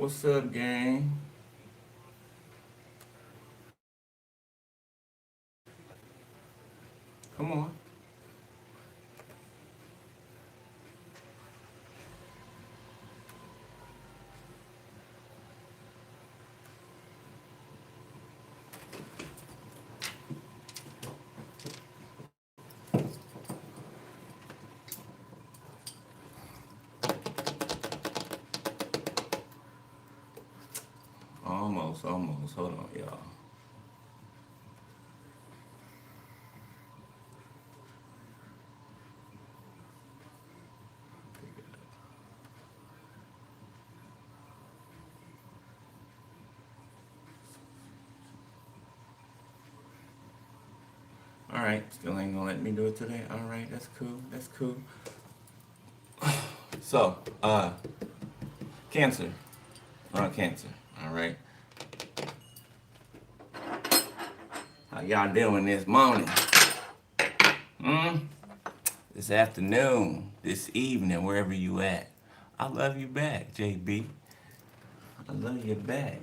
What's up, gang? Come on. Almost. Hold on, y'all. All right, still ain't gonna let me do it today. All right, that's cool. That's cool. So, Cancer. Cancer. All right. How y'all doing this morning? Hmm. This afternoon, this evening, wherever you at. I love you back, JB. I love you back.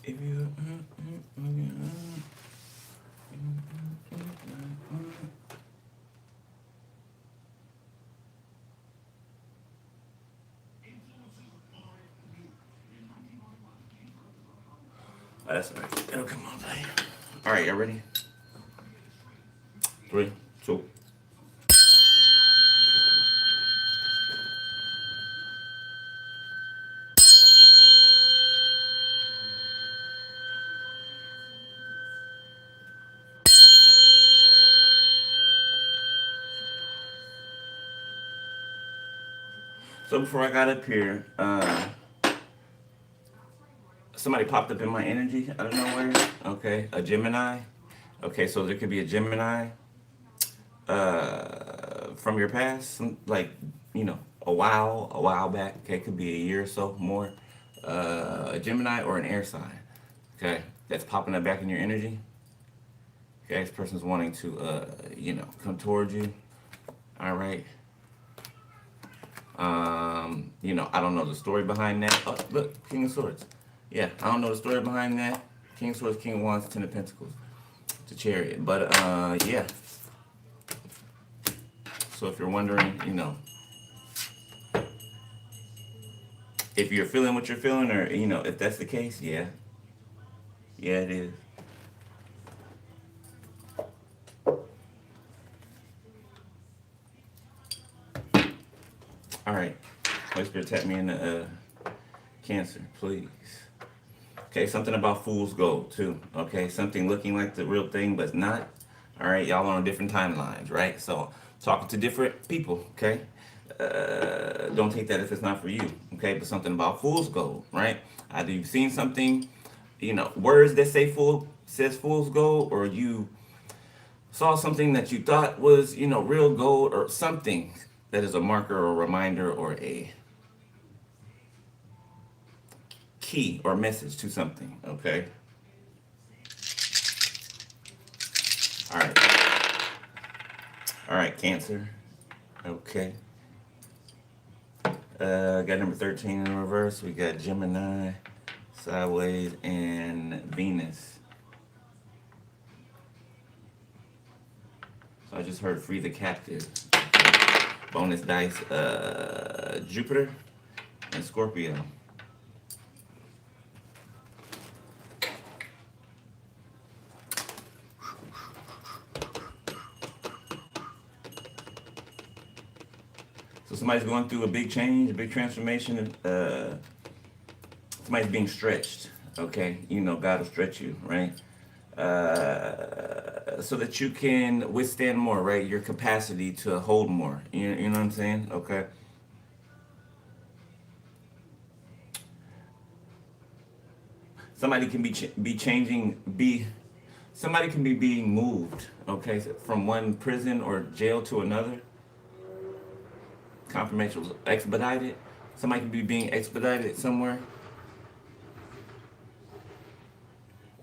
If you. Oh, that's all right. It'll come on later. All right, y'all ready? Three, two. So before I got up here, somebody popped up in my energy out of nowhere. Okay, a Gemini. Okay, so there could be a Gemini from your past, like a while back. Okay, it could be a year or so more. A Gemini or an air sign. Okay, that's popping up back in your energy. Okay, this person's wanting to come towards you. All right. I don't know the story behind that. Oh, look, King of Swords. Yeah, I don't know the story behind that. King of Swords, King of Wands, Ten of Pentacles, the Chariot. But yeah. So if you're wondering, if you're feeling what you're feeling, or if that's the case, yeah, yeah, it is. All right, Holy Spirit, tap me in the Cancer, please. Okay, something about fool's gold too. Okay, something looking like the real thing, but it's not. All right, y'all are on different timelines, right? So talking to different people. Okay, don't take that if it's not for you. Okay, but something about fool's gold, right? Either you've seen something, words that say says fool's gold, or you saw something that you thought was real gold, or something that is a marker or a reminder or a key or message to something. Okay. All right. All right, Cancer. Okay. Got number 13 in reverse. We got Gemini, sideways, and Venus. So I just heard free the captive. Bonus dice, Jupiter and Scorpio. So somebody's going through a big change, a big transformation. Somebody's being stretched. Okay, God will stretch you, right? So that you can withstand more, right? Your capacity to hold more. You know what I'm saying? Okay. Somebody can be changing. Somebody can be being moved. Okay, so from one prison or jail to another. Confirmation was expedited. Somebody could be being expedited somewhere.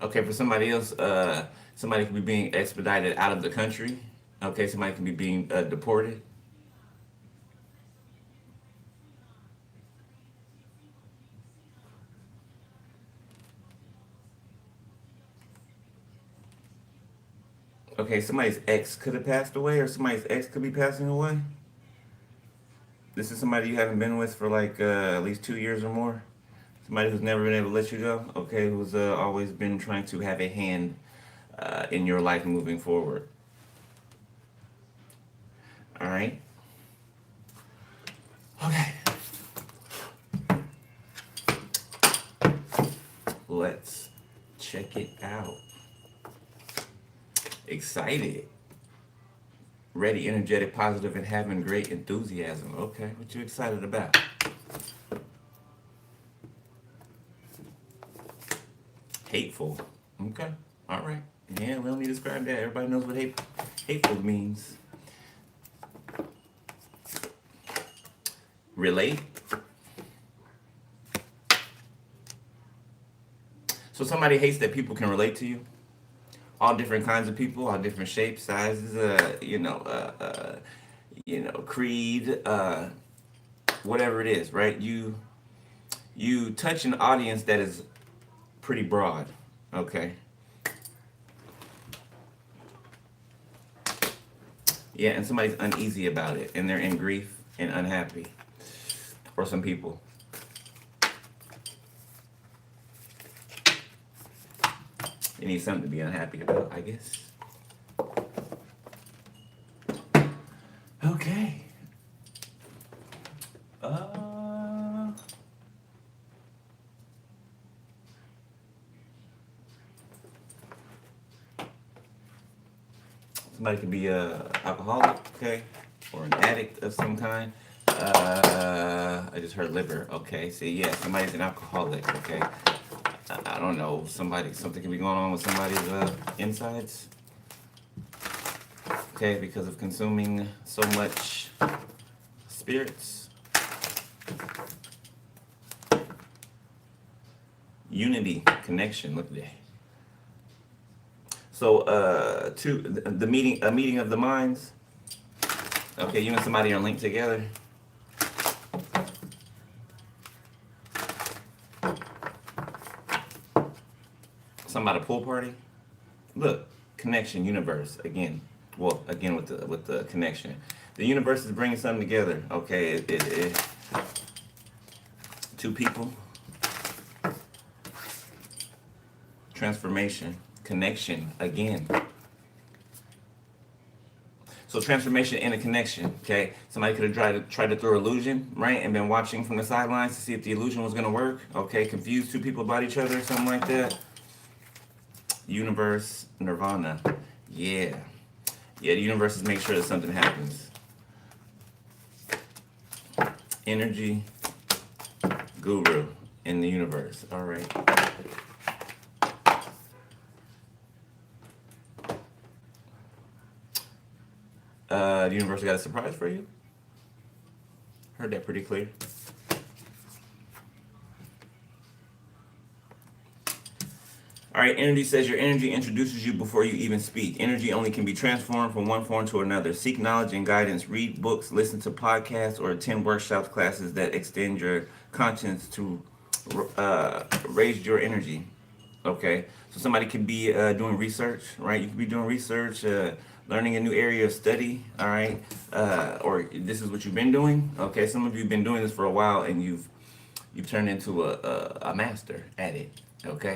Okay, for somebody else, somebody could be being expedited out of the country. Okay, somebody can be being deported. Okay, somebody's ex could have passed away, or somebody's ex could be passing away. This is somebody you haven't been with for like at least 2 years or more. Somebody who's never been able to let you go. Okay, who's always been trying to have a hand in your life moving forward. All right. Okay. Let's check it out. Excited, ready, energetic, positive, and having great enthusiasm. Okay, what you excited about? Hateful. Okay, all right. Yeah, we don't need to describe that. Everybody knows what hateful means. Relate. So somebody hates that people can relate to you. All different kinds of people, all different shapes, sizes, creed, whatever it is, right? You touch an audience that is pretty broad, okay? Yeah, and somebody's uneasy about it, and they're in grief and unhappy, or some people. You need something to be unhappy about, I guess. Okay. Somebody could be a alcoholic, okay, or an addict of some kind. I just heard liver. Okay, see, yeah, somebody's an alcoholic. Okay, I don't know. Something could be going on with somebody's insides. Okay, because of consuming so much spirits. Unity, connection. Look at that. So, a meeting of the minds. Okay, you and somebody are linked together. Something about a pool party. Look, connection, universe. Again, again with the connection. The universe is bringing something together. Okay, two people. Transformation, connection again. So transformation and a connection, okay? Somebody could have tried to throw illusion, right? And been watching from the sidelines to see if the illusion was gonna work, okay? Confused two people about each other, something like that. Universe, nirvana, yeah. Yeah, the universe is making sure that something happens. Energy, guru in the universe, all right. The universe got a surprise for you. Heard that pretty clear. All right, energy says your energy introduces you before you even speak. Energy only can be transformed from one form to another. Seek knowledge and guidance. Read books, listen to podcasts, or attend workshops, classes that extend your conscience to raise your energy. Okay, so somebody could be doing research, right? You could be doing research, learning a new area of study, all right? Or this is what you've been doing. Okay, some of you have been doing this for a while, and you've turned into a master at it. Okay.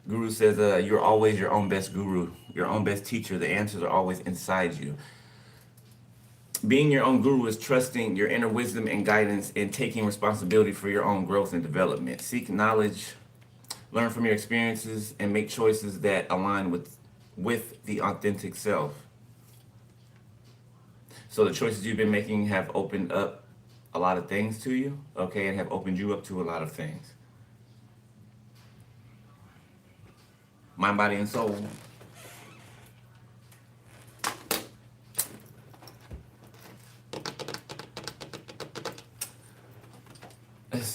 Guru says you're always your own best guru, your own best teacher. The answers are always inside you. Being your own guru is trusting your inner wisdom and guidance and taking responsibility for your own growth and development. Seek knowledge, learn from your experiences, and make choices that align with the authentic self. So the choices you've been making have opened up a lot of things to you, okay, and have opened you up to a lot of things. Mind, body, and soul.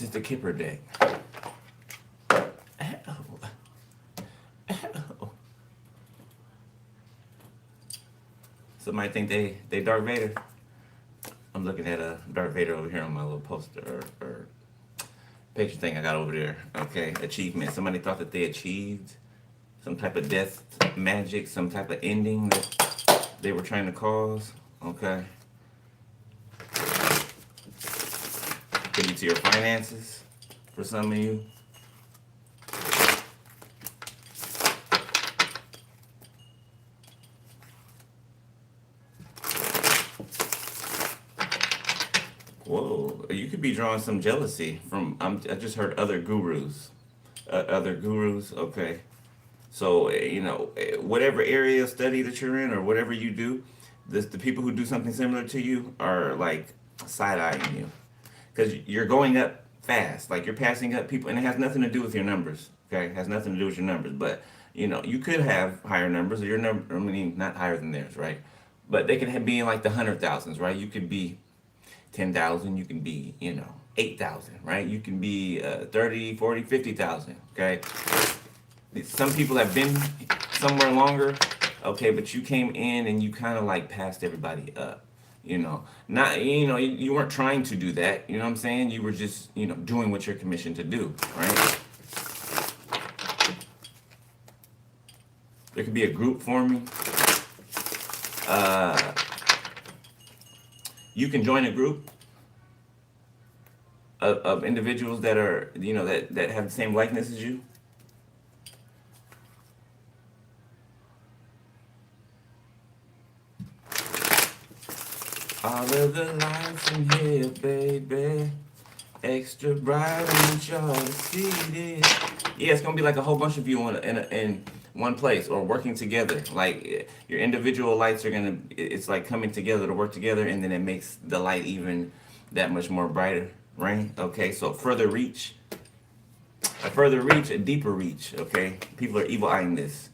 This is the Kipper deck. Ow. Ow. Somebody think they Darth Vader. I'm looking at a Darth Vader over here on my little poster or picture thing I got over there. Okay, achievement. Somebody thought that they achieved some type of death magic, some type of ending that they were trying to cause. Okay. Could be to your finances for some of you. Whoa, you could be drawing some jealousy from, I just heard other gurus. Okay. So, whatever area of study that you're in or whatever you do, the people who do something similar to you are like side-eyeing you. Because you're going up fast. Like you're passing up people, and it has nothing to do with your numbers. Okay? It has nothing to do with your numbers. But, you could have higher numbers, or your number, I mean, not higher than theirs, right? But they could be in like the 100,000s, right? You could be 10,000, you can be, 8,000, right? You can be 30, 40, 50,000, okay? Some people have been somewhere longer, okay, but you came in and you kind of like passed everybody up, Not, you weren't trying to do that, you know what I'm saying? You were just, doing what you're commissioned to do, right? There could be a group forming. You can join a group of individuals that are, that have the same likeness as you. All of the lights in here, baby, extra bright, I want y'all to see this. Yeah, it's gonna be like a whole bunch of you in one place or working together. Like your individual lights are gonna, it's like coming together to work together, and then it makes the light even that much more brighter, right? Okay, so further reach, a deeper reach. Okay, people are evil eyeing this.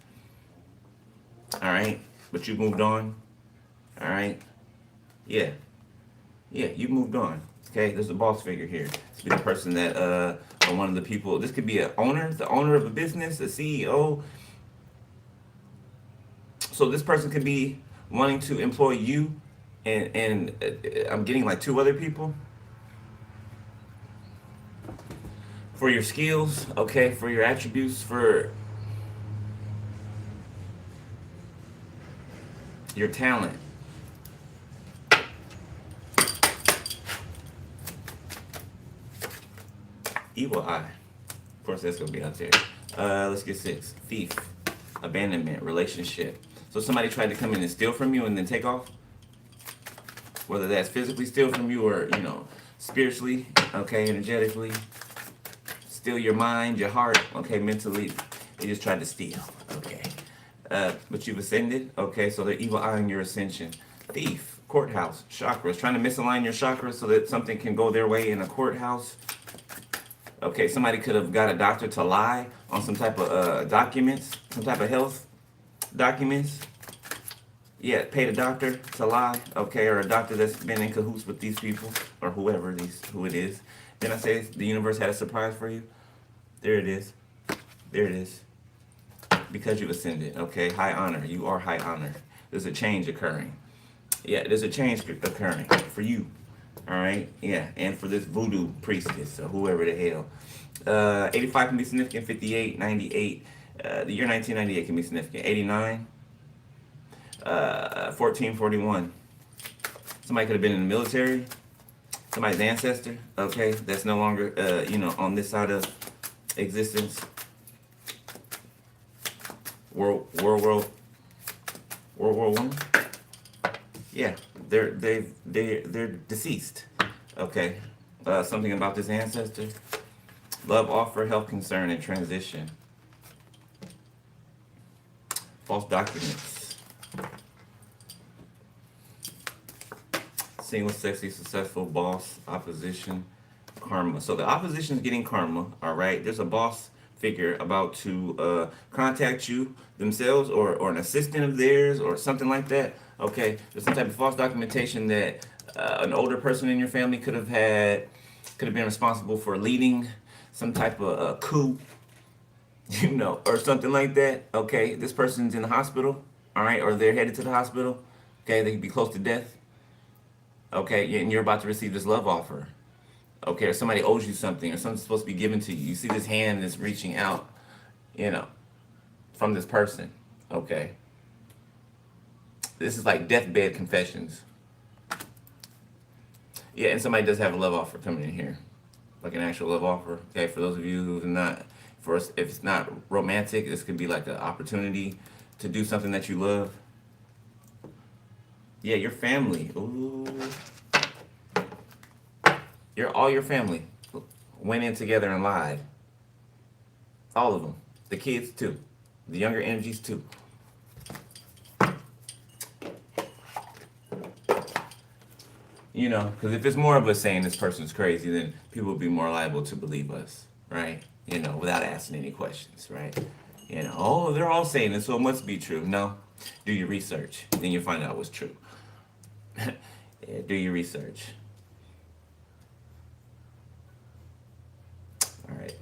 All right, but you moved on. All right, yeah, you moved on. Okay, there's a boss figure here. This could be the person that or one of the people. This could be the owner of a business, a CEO. So this person could be wanting to employ you, and I'm getting like 2 other people for your skills, okay, for your attributes, for your talent. Evil eye. Of course, that's gonna be out there. Let's get 6. Thief, abandonment, relationship. So somebody tried to come in and steal from you and then take off. Whether that's physically steal from you or spiritually, okay, energetically, steal your mind, your heart, okay, mentally. They just tried to steal, okay. But you've ascended, okay. So they're evil eyeing your ascension. Thief, courthouse, chakras, trying to misalign your chakras so that something can go their way in a courthouse. Okay, somebody could have got a doctor to lie on some type of documents, some type of health documents. Yeah, paid a doctor to lie, okay, or a doctor that's been in cahoots with these people, or who it is. Then I say the universe had a surprise for you. There it is. Because you ascended, okay, high honor. You are high honor. There's a change occurring. Yeah, there's a change occurring for you. All right, yeah, and for this voodoo priestess or whoever the hell. 85 can be significant. 58, 98. The year 1998 can be significant. 89. 1441. Somebody could have been in the military. Somebody's ancestor. Okay, that's no longer on this side of existence. World War One. Yeah, they're deceased. Okay, something about this ancestor. Love offer, health concern, and transition. False documents. Single, sexy, successful, boss, opposition, karma. So the opposition is getting karma. All right, there's a boss figure about to contact you themselves, or an assistant of theirs, or something like that. Okay, there's some type of false documentation that an older person in your family could have had Could have been responsible for leading some type of coup, or something like that. Okay, this person's in the hospital, all right, or they're headed to the hospital. Okay, they could be close to death. Okay, and you're about to receive this love offer. Okay, or somebody owes you something, or something's supposed to be given to you. You see this hand that's reaching out, you know, from this person. Okay, this is like deathbed confessions. Yeah, and somebody does have a love offer coming in here, like an actual love offer. Okay, for those of you who are not, for us, if it's not romantic, this could be like an opportunity to do something that you love. Yeah, your family. Ooh, all your family went in together and lied. All of them, the kids too, the younger energies too. Because if it's more of us saying this person's crazy, then people will be more liable to believe us, right? Without asking any questions, right? Oh, they're all saying this, so it must be true. No, do your research, then you'll find out what's true. Yeah, do your research. All right.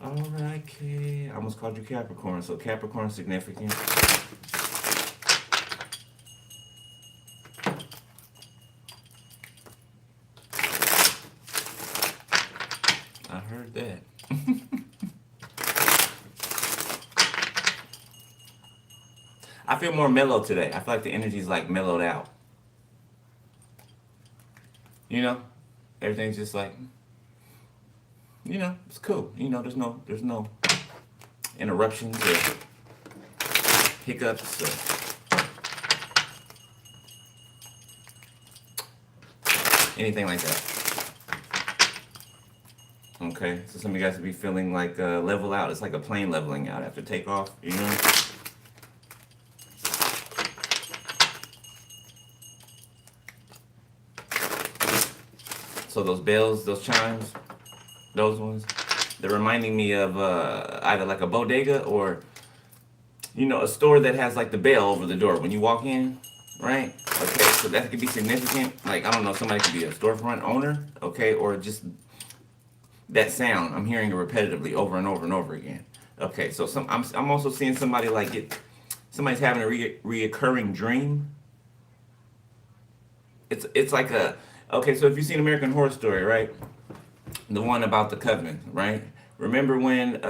Alright, kid. I almost called you Capricorn, so Capricorn significant. I heard that. I feel more mellow today. I feel like the energy's like mellowed out. Everything's just like, it's cool. There's no interruptions or hiccups or anything like that. Okay, so some of you guys will be feeling like level out. It's like a plane leveling out after takeoff, So those bells, those chimes, those ones, they're reminding me of either like a bodega or, a store that has like the bell over the door when you walk in, right? Okay, so that could be significant. Like, I don't know, somebody could be a storefront owner, okay, or just that sound. I'm hearing it repetitively over and over and over again. Okay, so I'm also seeing somebody like somebody's having a reoccurring dream. It's like okay, so if you've seen American Horror Story, right? The one about the coven, right? Remember when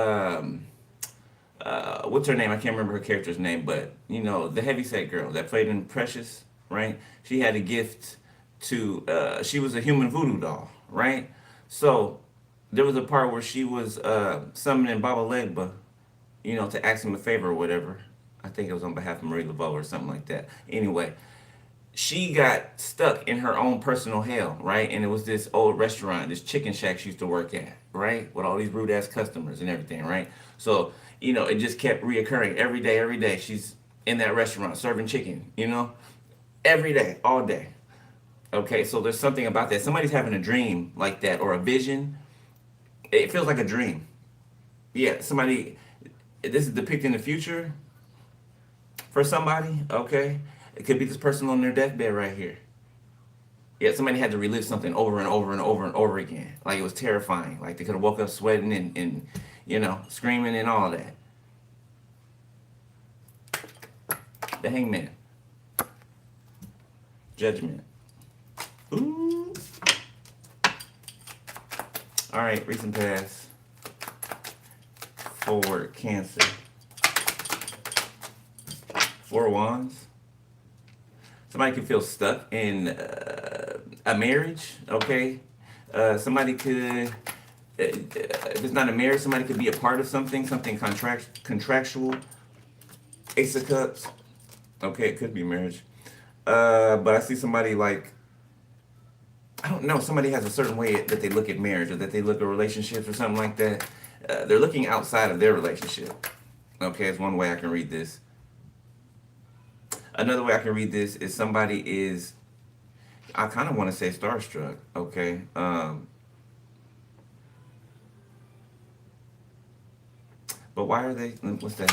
what's her name? I can't remember her character's name, but the heavyset girl that played in Precious, right? She had a gift to she was a human voodoo doll, right? So there was a part where she was summoning Baba Legba, to ask him a favor or whatever. I think it was on behalf of Marie Laveau or something like that. Anyway, she got stuck in her own personal hell, right? And it was this old restaurant, this chicken shack she used to work at, right? With all these rude ass customers and everything, right? So, it just kept reoccurring every day, every day. She's in that restaurant serving chicken, every day, all day. Okay, so there's something about that. Somebody's having a dream like that or a vision. It feels like a dream. Yeah, this is depicting the future for somebody, okay? It could be this person on their deathbed right here. Yeah, somebody had to relive something over and over and over and over again. Like it was terrifying. Like they could have woke up sweating and screaming and all that. The Hangman. Judgment. Ooh. All right, recent past. Forward, Cancer. 4 Wands. Somebody could feel stuck in a marriage, okay? Somebody could, if it's not a marriage, somebody could be a part of something contractual. Ace of Cups. Okay, it could be marriage. But I see somebody like, I don't know, somebody has a certain way that they look at marriage or that they look at relationships or something like that. They're looking outside of their relationship. Okay, it's one way I can read this. Another way I can read this is somebody is, I kind of want to say starstruck, okay? But why are they? What's that?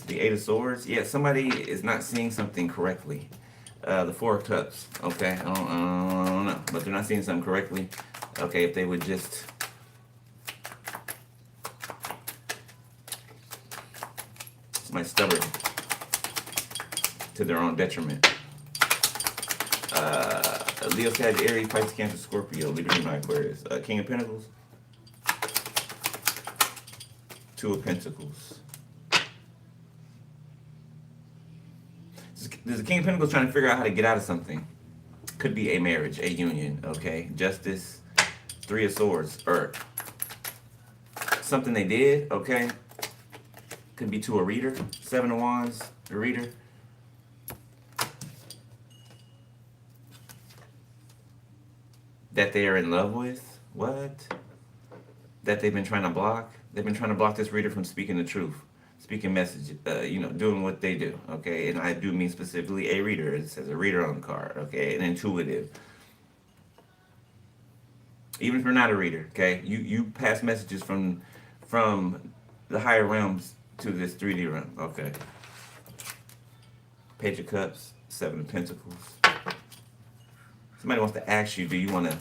The Eight of Swords. Yeah, somebody is not seeing something correctly. The Four of Cups. Okay, I don't know, but they're not seeing something correctly. Okay, if they would just somebody stubborn to their own detriment. Leo, Sagittarius, Aries, Pisces, Cancer, Scorpio, Libra, Gemini, Aquarius. King of Pentacles. Two of Pentacles. There's a King of Pentacles trying to figure out how to get out of something. Could be a marriage, a union, okay? Justice, Three of Swords, or something they did, okay? Could be to a reader. Seven of Wands, a reader. That they are in love with. What? That they've been trying to block. They've been trying to block this reader from speaking the truth. Speaking message, doing what they do, okay? And I do mean specifically a reader. It says a reader on the card, okay? An intuitive. Even if you're not a reader, okay? You pass messages from the higher realms to this 3D realm, okay? Page of Cups, Seven of Pentacles. Somebody wants to ask you, do you want to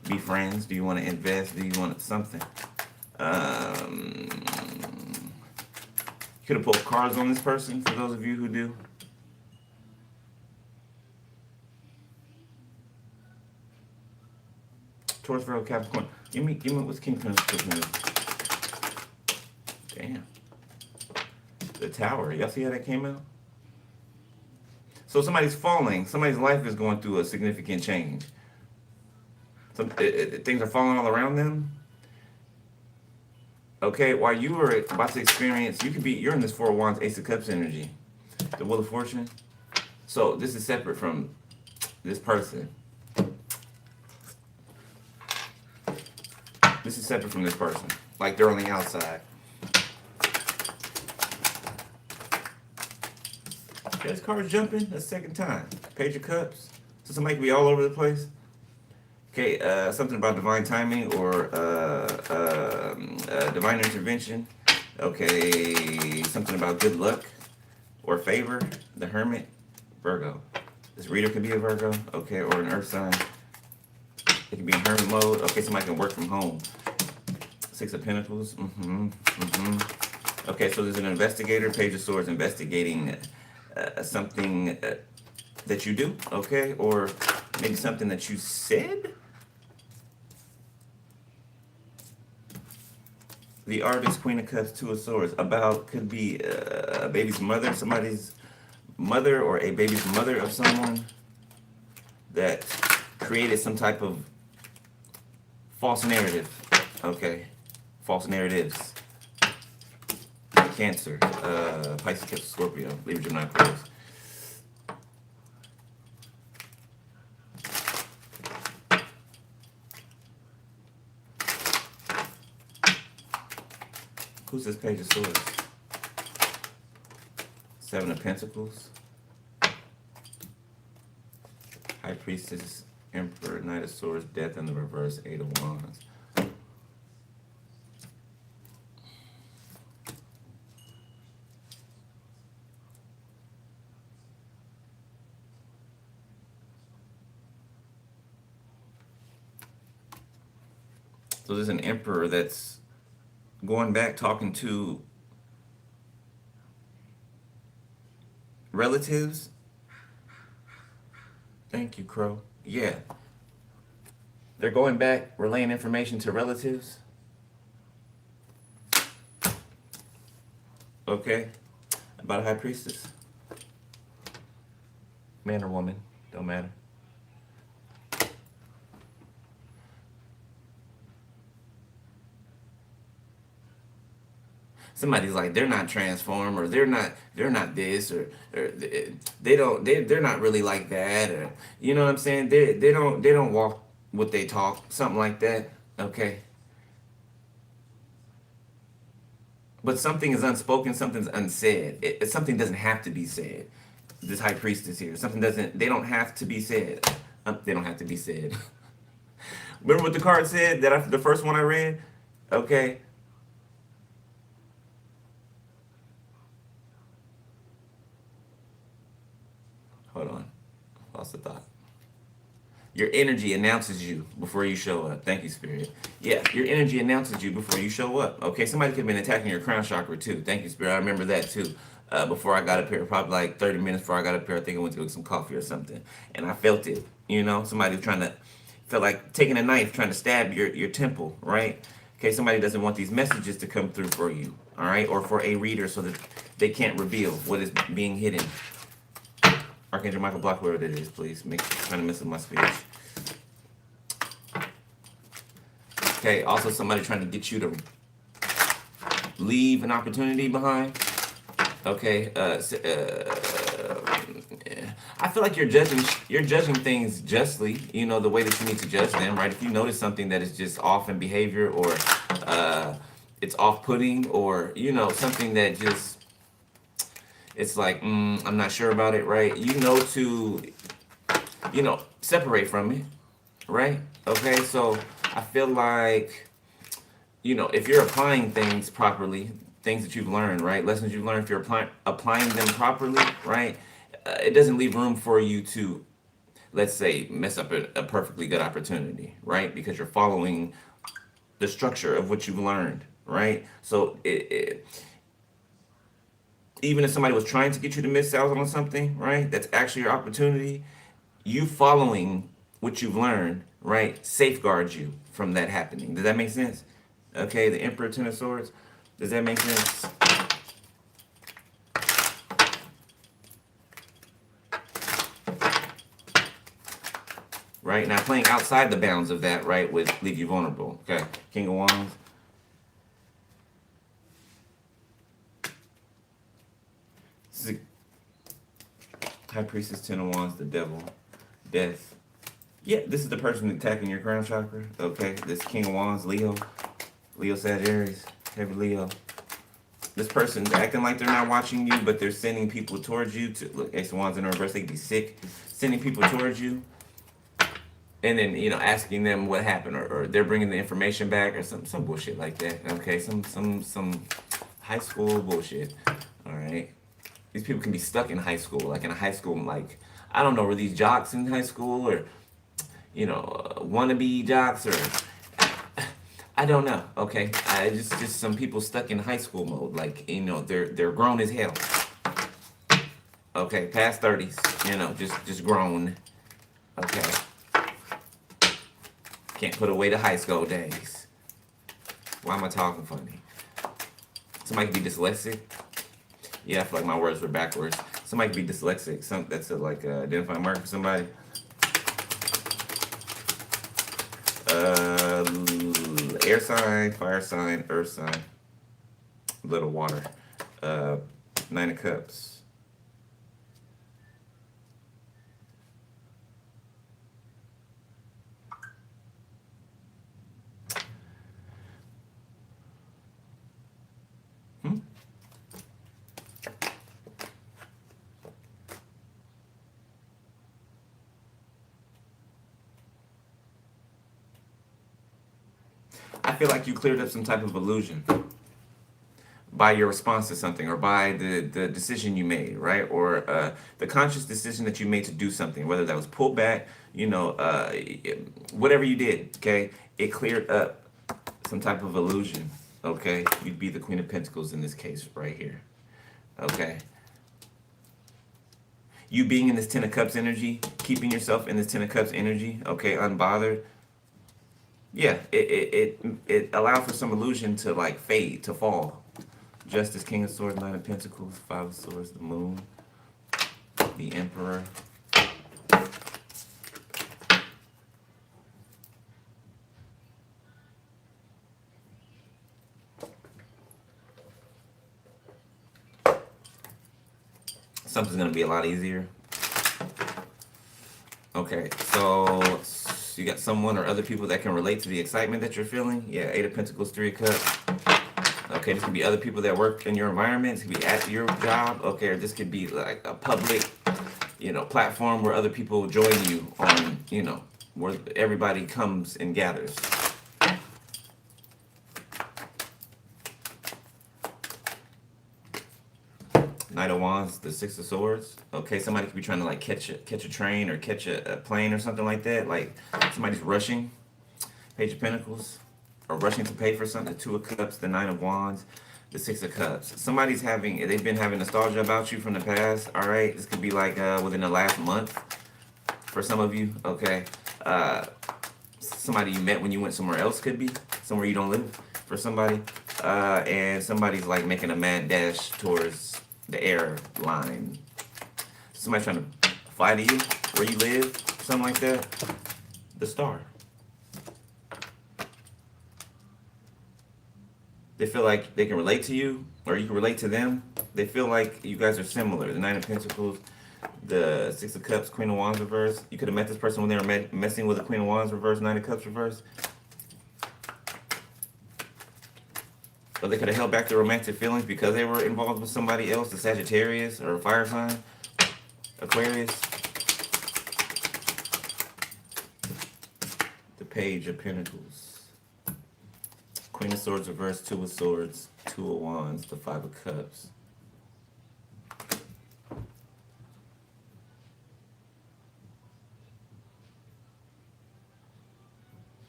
be friends? Do you want to invest? Do you want something? You could have pulled cards on this person, for those of you who do. Taurus, Virgo, Capricorn. Give me what's King Pentacles. Damn. The Tower. Y'all see how that came out? So somebody's falling. Somebody's life is going through a significant change. Things are falling all around them. Okay, while you are about to experience, you're in this Four of Wands, Ace of Cups energy. The Wheel of Fortune. So this is separate from this person. This is separate from this person. Like they're on the outside. Okay, this card's jumping a second time. Page of Cups. So somebody can be all over the place. Okay, something about divine timing or divine intervention. Okay, something about good luck or favor. The Hermit, Virgo. This reader could be a Virgo, okay, or an Earth sign. It could be in hermit mode. Okay, somebody can work from home. Six of Pentacles. Okay, so there's an investigator, Page of Swords, investigating something that you do, okay, or maybe something that you said. The Artist, Queen of Cups, Two of Swords. About, could be a baby's mother, somebody's mother, or a baby's mother of someone that created some type of false narrative. Okay, false narratives. Cancer, Pisces, Cancer, Scorpio, Libra, Gemini, Aquarius. Who's this Page of Swords? Seven of Pentacles. High Priestess, Emperor, Knight of Swords, Death in the reverse, Eight of Wands. So there's an emperor that's going back talking to relatives. Thank you, Crow. Yeah. They're going back, relaying information to relatives. Okay. About a High Priestess. Man or woman, don't matter. Somebody's like, they're not transformed, or they're not this, or they're not really like that, or you know what I'm saying? They don't walk what they talk, something like that. Okay. But something is unspoken, something's unsaid. Something doesn't have to be said. This High Priestess here, they don't have to be said. They don't have to be said. Remember what the card said, the first one I read? Okay? Hold on. Lost the thought. Your energy announces you before you show up. Thank you, Spirit. Yeah, your energy announces you before you show up. Okay, somebody could have been attacking your crown chakra too. Thank you, Spirit. I remember that too. Before I got up here, probably like 30 minutes before I got up here, I think I went to get some coffee or something. And I felt it. You know, somebody trying to, felt like taking a knife trying to stab your temple, right? Okay, somebody doesn't want these messages to come through for you, all right? Or for a reader so that they can't reveal what is being hidden. Archangel Michael, block wherever it is, please. Trying to mess with my speech. Okay, also somebody trying to get you to leave an opportunity behind. Okay, I feel like you're judging things justly. You know, the way that you need to judge them, right? If you notice something that is just off in behavior, or it's off-putting, or you know, something that just, it's like, I'm not sure about it, right? You know, to, you know, separate from it, right? Okay, so I feel like, you know, if you're applying things properly, things that you've learned, right? Lessons you've learned, if you're applying them properly, right? It doesn't leave room for you to, let's say, mess up a perfectly good opportunity, right? Because you're following the structure of what you've learned, right? So even if somebody was trying to get you to miss out on something, right? That's actually your opportunity. You following what you've learned, right, safeguards you from that happening. Does that make sense? Okay, the Emperor, Ten of Swords. Does that make sense? Right, now playing outside the bounds of that, right, would leave you vulnerable. Okay, King of Wands. High Priestess, Ten of Wands, the Devil, Death. Yeah, this is the person attacking your crown chakra. Okay, this King of Wands, Leo, Sagittarius, heavy Leo. This person's acting like they're not watching you, but they're sending people towards you. To look, Ace of Wands in reverse, they could be sick, sending people towards you, and then you know asking them what happened, or they're bringing the information back, or some bullshit like that. Okay, some high school bullshit. All right. These people can be stuck in high school, like in a high school, like, I don't know, were these jocks in high school, or, you know, wannabe jocks, or, I don't know, okay? Just some people stuck in high school mode, like, you know, they're grown as hell. Okay, past 30s, you know, just grown, okay? Can't put away the high school days. Why am I talking funny? Somebody could be dyslexic. Yeah, I feel like my words were backwards. Somebody could be dyslexic. That's a like identifying mark for somebody. Air sign, fire sign, earth sign, little water. Nine of Cups. I feel like you cleared up some type of illusion by your response to something, or by the decision you made, right? Or the conscious decision that you made to do something, whether that was pull back, you know, whatever you did, okay? It cleared up some type of illusion, okay? You'd be the Queen of Pentacles in this case right here, okay? You being in this Ten of Cups energy, keeping yourself in this Ten of Cups energy, okay, unbothered, yeah, it allowed for some illusion to like fade, to fall. Justice, King of Swords, Nine of Pentacles, Five of Swords, the Moon, the Emperor. Something's gonna be a lot easier. Okay, so you got someone or other people that can relate to the excitement that you're feeling. Yeah, Eight of Pentacles, Three of Cups. Okay, this could be other people that work in your environment. This could be at your job. Okay, or this could be like a public, you know, platform where other people join you on, you know, where everybody comes and gathers. Knight of Wands, the Six of Swords. Okay, somebody could be trying to like catch a train or catch a plane or something like that. Like somebody's rushing. Page of Pentacles, or rushing to pay for something. The Two of Cups, the Nine of Wands, the Six of Cups. They've been having nostalgia about you from the past. All right, this could be like within the last month for some of you. Okay, somebody you met when you went somewhere else, could be somewhere you don't live for somebody, and somebody's like making a mad dash towards the airline. Somebody trying to fly to you where you live, something like that. The Star. They feel like they can relate to you, or you can relate to them. They feel like you guys are similar. The Nine of Pentacles, the Six of Cups, Queen of Wands reverse. You could have met this person when they were messing with the Queen of Wands reverse, Nine of Cups reverse. Or they could have held back their romantic feelings because they were involved with somebody else, the Sagittarius or a fire sign, Aquarius. The Page of Pentacles. Queen of Swords reverse, Two of Swords, Two of Wands, the Five of Cups.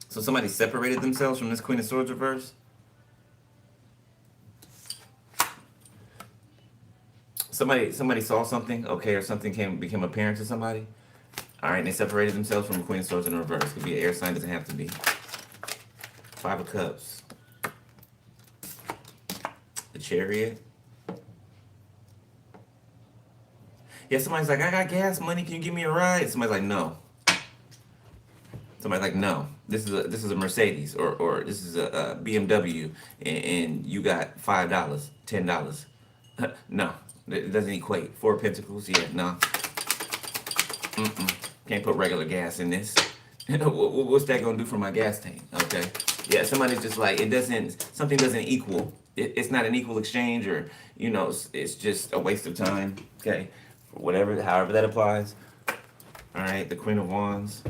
So somebody separated themselves from this Queen of Swords reverse. Somebody saw something, okay, or something became apparent to somebody. All right, and they separated themselves from the Queen of Swords in reverse. Could be an air sign, doesn't have to be. Five of Cups. The Chariot. Yeah, somebody's like, I got gas money, can you give me a ride? Somebody's like, no. Somebody's like, no. This is a Mercedes or this is a BMW and you got $5, $10. No, it doesn't equate. Four of Pentacles, yeah, no. Can't put regular gas in this. What's that gonna do for my gas tank? Okay. Yeah, somebody's just like, something doesn't equal. It's not an equal exchange, or, you know, it's just a waste of time. Okay. However that applies. All right, the Queen of Wands.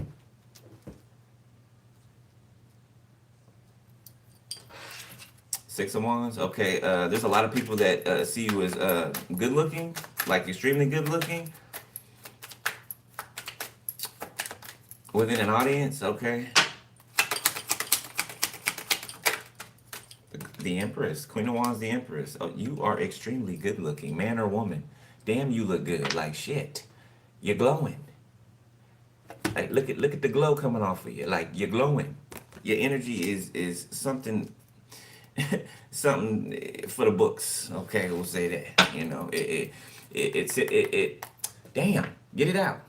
Six of Wands. Okay, there's a lot of people that see you as good looking, like extremely good looking, within an audience. Okay. The Empress, Queen of Wands, the Empress. Oh, you are extremely good looking, man or woman. Damn, you look good. Like shit, you're glowing. Like look at the glow coming off of you. Like you're glowing. Your energy is something. Something for the books. Okay, we'll say that. You know, it. Damn, get it out.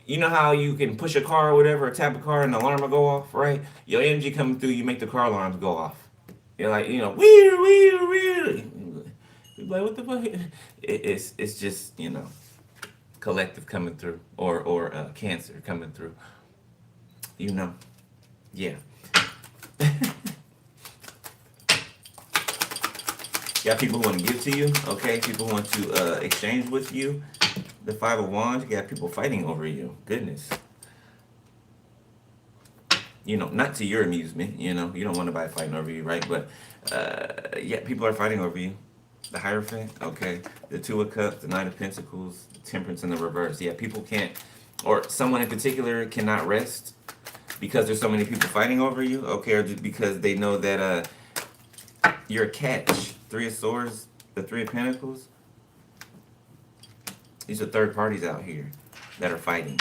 You know how you can push a car or whatever, or tap a car and the alarm will go off, right? Your energy coming through, you make the car alarms go off. You're like, you know, weird. Like, what the fuck? It's just, you know, collective coming through, or Cancer coming through. You know, yeah. You got people who want to give to you, okay? People who want to exchange with you. The Five of Wands, you got people fighting over you. Goodness. You know, not to your amusement, you know. You don't want anybody fighting over you, right? But, yeah, people are fighting over you. The Hierophant, okay. The Two of Cups, the Nine of Pentacles, the Temperance in the reverse. Yeah, people can't, or someone in particular cannot rest because there's so many people fighting over you, okay? Or just because they know that you're a catch. Three of Swords, the Three of Pentacles. These are third parties out here that are fighting.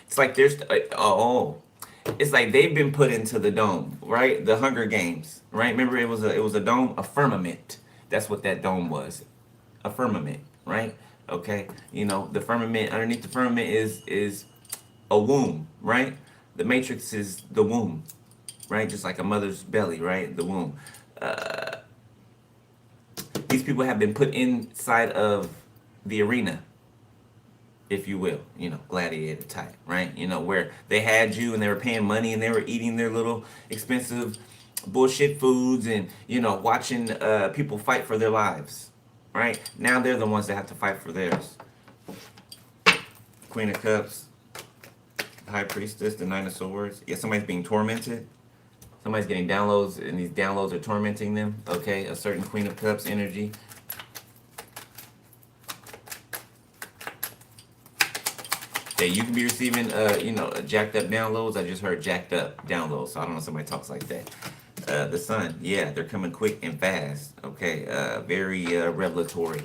It's like there's it's like they've been put into the dome, right? The Hunger Games, right? Remember, it was a dome, a firmament. That's what that dome was, a firmament, right? Okay, you know, the firmament, underneath the firmament is a womb, right? The matrix is the womb, right? Just like a mother's belly, right? The womb. These people have been put inside of the arena, if you will, you know, gladiator type, right? You know, where they had you and they were paying money and they were eating their little expensive bullshit foods and, you know, watching people fight for their lives, right? Now they're the ones that have to fight for theirs. Queen of Cups, High Priestess, the Nine of Swords. Yeah, somebody's being tormented. Somebody's getting downloads, and these downloads are tormenting them. Okay, a certain Queen of Cups energy. Okay, you can be receiving, jacked up downloads. I just heard jacked up downloads, so I don't know if somebody talks like that. The Sun, yeah, they're coming quick and fast. Okay, very revelatory.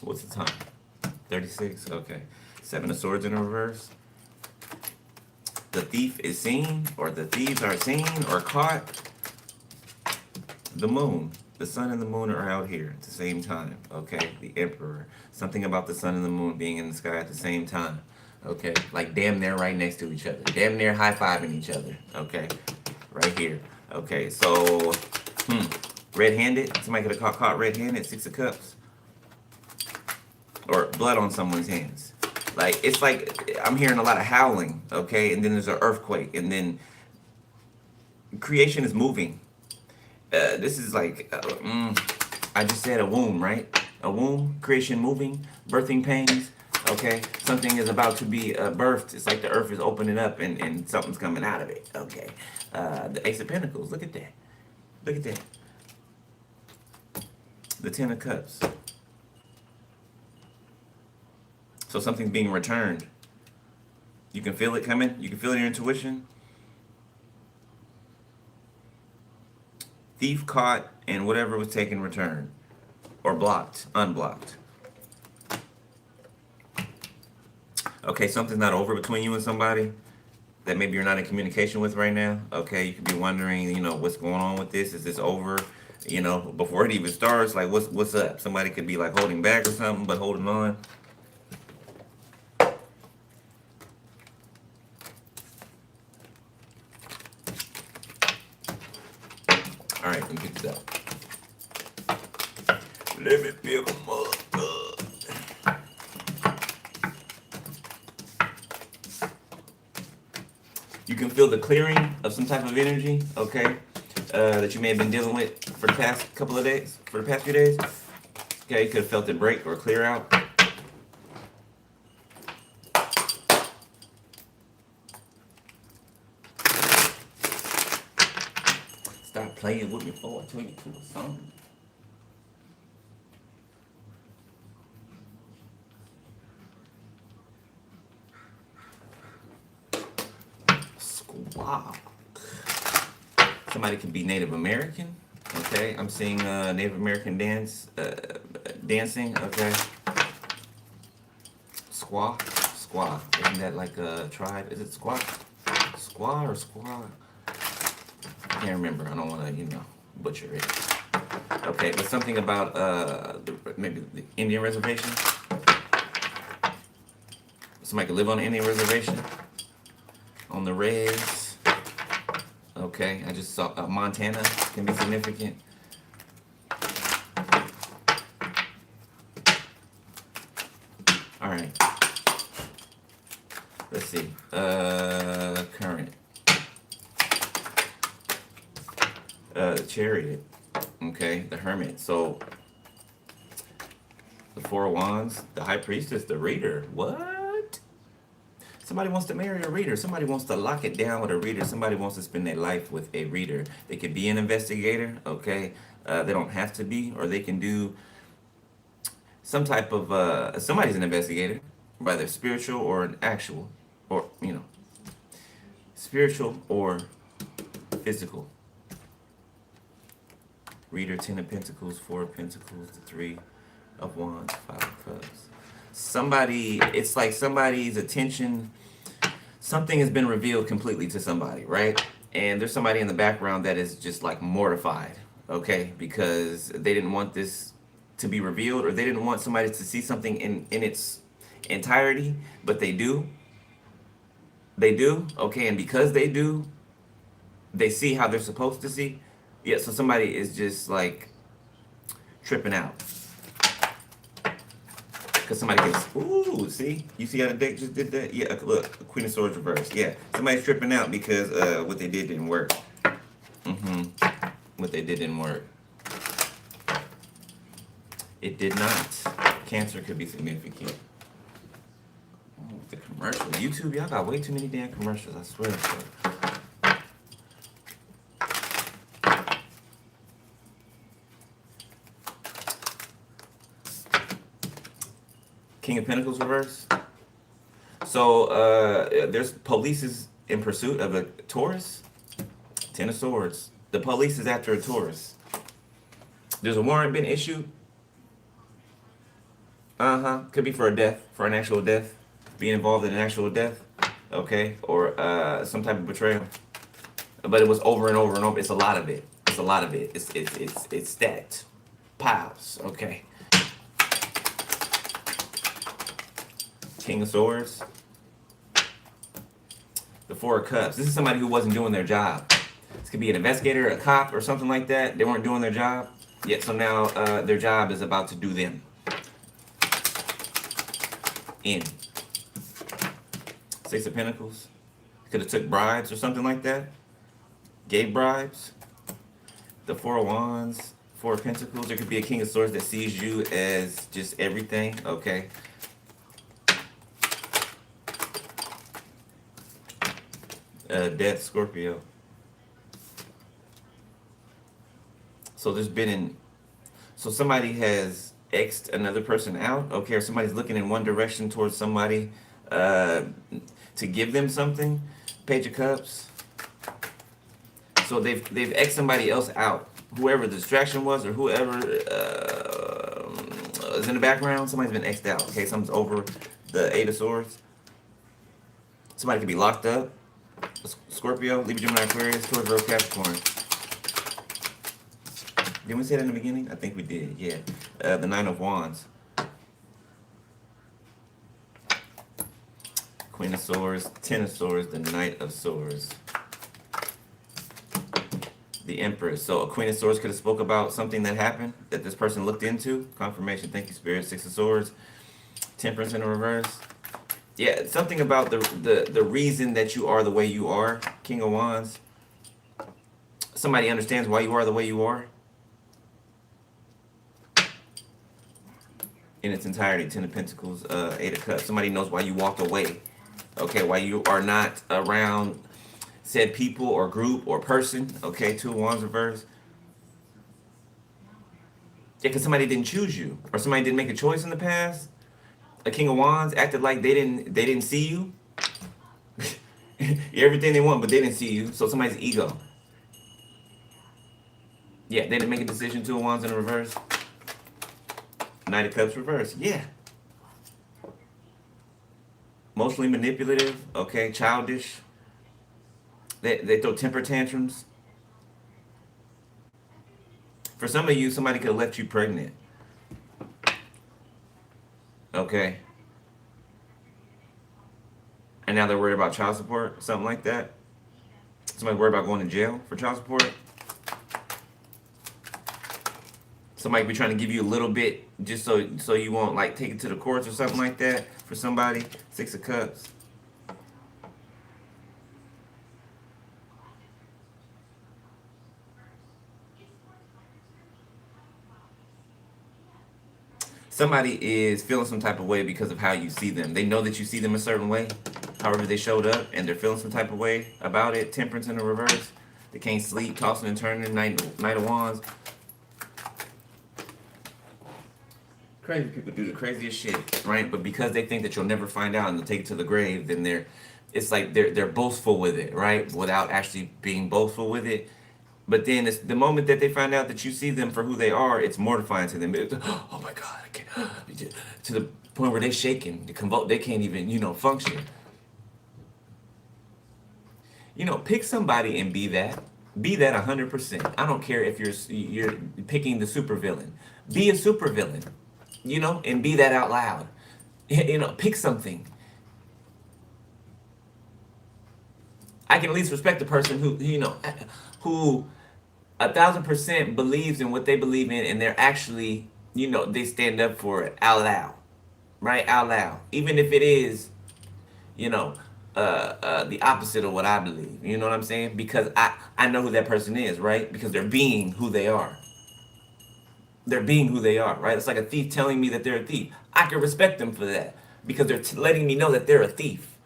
What's the time? 36. Okay, 7 of Swords in reverse. The thief is seen, or the thieves are seen or caught. The Moon. The Sun and the Moon are out here at the same time. Okay, the Emperor. Something about the Sun and the Moon being in the sky at the same time. Okay, like damn near right next to each other. Damn near high-fiving each other. Okay, right here. Okay, so, red-handed. Somebody could have caught red-handed, 6 of Cups. Or blood on someone's hands. Like, it's like, I'm hearing a lot of howling, okay? And then there's an earthquake, and then creation is moving. This is like, I just said a womb, right? A womb, creation moving, birthing pains, okay? Something is about to be birthed. It's like the earth is opening up and something's coming out of it, okay? The Ace of Pentacles, look at that. Look at that. The 10 of Cups. So something's being returned. You can feel it coming. You can feel it in your intuition. Thief caught and whatever was taken returned. Or blocked, unblocked. Okay, something's not over between you and somebody that maybe you're not in communication with right now. Okay, you could be wondering, what's going on with this? Is this over? Before it even starts, like what's up? Somebody could be like holding back or something, but holding on. All right, let me get this out. Let me pick them up. You can feel the clearing of some type of energy, okay, that you may have been dealing with for the past couple of days, for the past few days. Okay, you could have felt it break or clear out. Stop playing with me before I tell you to a song. Squawk. Somebody could be Native American. Okay, I'm seeing Native American dancing. Okay. Squaw. Squaw. Isn't that like a tribe? Is it squaw? Squaw or squaw? I can't remember. I don't want to, butcher it. Okay, but something about maybe the Indian reservation. Somebody could live on an Indian reservation. On the res. Okay, I just saw Montana can be significant. All right. Let's see. Current. Chariot. Okay, the Hermit. So the Four of Wands, the High Priestess, the Reader. What? Somebody wants to marry a reader. Somebody wants to lock it down with a reader. Somebody wants to spend their life with a reader. They could be an investigator, okay? They don't have to be, or they can do some type of, somebody's an investigator, whether spiritual or an actual, or, spiritual or physical. Reader, 10 of Pentacles, 4 of Pentacles, the 3 of Wands, 5 of Cups. Somebody, it's like somebody's attention, something has been revealed completely to somebody, right? And there's somebody in the background that is just like mortified, okay? Because they didn't want this to be revealed, or they didn't want somebody to see something in its entirety, but they do. They do, okay? And because they do, they see how they're supposed to see. Yeah, so somebody is just like tripping out. Because somebody gets, ooh, see? You see how the deck just did that? Yeah, look, Queen of Swords reversed. Yeah, somebody's tripping out because what they did didn't work. What they did didn't work. It did not. Cancer could be significant. The commercial. YouTube, y'all got way too many damn commercials, I swear. King of Pentacles reverse. So there's police is in pursuit of a Taurus. Ten of Swords. The police is after a Taurus. There's a warrant been issued. Could be for a death, for an actual death. Being involved in an actual death. Okay. Or some type of betrayal. But it was over and over and over. It's a lot of it. It's a lot of it. It's stacked. Piles. Okay. King of Swords. The Four of Cups. This is somebody who wasn't doing their job. This could be an investigator, a cop, or something like that. They weren't doing their job. Yet, so now their job is about to do them. In. Six of Pentacles. Could have took bribes or something like that. Gave bribes. The Four of Wands. Four of Pentacles. There could be a King of Swords that sees you as just everything. Okay. Death, Scorpio. So there's been so somebody has X'd another person out, okay, or somebody's looking in one direction towards somebody to give them something. Page of Cups. So they've X'd somebody else out. Whoever the distraction was or whoever is in the background, somebody's been X'd out. Okay, something's over the Eight of Swords. Somebody could be locked up. Scorpio, Libra, Gemini, Aquarius, Taurus, Virgo, Capricorn. Didn't we say that in the beginning? I think we did, yeah. The Nine of Wands. Queen of Swords, Ten of Swords, the Knight of Swords. The Empress. So a Queen of Swords could have spoke about something that happened that this person looked into. Confirmation, thank you, Spirit. Six of Swords. Temperance in the reverse. Yeah, something about the reason that you are the way you are. King of Wands. Somebody understands why you are the way you are. In its entirety. Ten of Pentacles, Eight of Cups. Somebody knows why you walked away. Okay, why you are not around said people or group or person. Okay, Two of Wands reverse. Yeah, because somebody didn't choose you. Or somebody didn't make a choice in the past. A King of Wands acted like they didn't see you. Everything they want, but they didn't see you. So somebody's ego. Yeah, they didn't make a decision. Two of Wands in the reverse. Knight of Cups reverse. Yeah. Mostly manipulative. Okay, childish. They throw temper tantrums. For some of you, somebody could have left you pregnant. Okay. And now they're worried about child support, something like that. Somebody worried about going to jail for child support. Somebody be trying to give you a little bit just so you won't like take it to the courts or something like that for somebody. Six of Cups. Somebody is feeling some type of way because of how you see them. They know that you see them a certain way, however they showed up, and they're feeling some type of way about it. Temperance in the reverse. They can't sleep, tossing and turning. Knight of Wands. Crazy people do the craziest shit, right? But because they think that you'll never find out and they'll take it to the grave, then it's like they're boastful with it, right? Without actually being boastful with it. But then it's the moment that they find out that you see them for who they are, it's mortifying to them. It's, oh my God, I can't. To the point where they're shaking, they can't even, function. Pick somebody and be that. Be that 100%. I don't care if you're picking the supervillain. Be a supervillain, and be that out loud. Pick something. I can at least respect the person who 1,000% believes in what they believe in, and they're actually, they stand up for it out loud, right? Out loud, even if it is, the opposite of what I believe. You know what I'm saying? Because I know who that person is, right? Because they're being who they are. They're being who they are, right? It's like a thief telling me that they're a thief. I can respect them for that. because they're letting me know that they're a thief,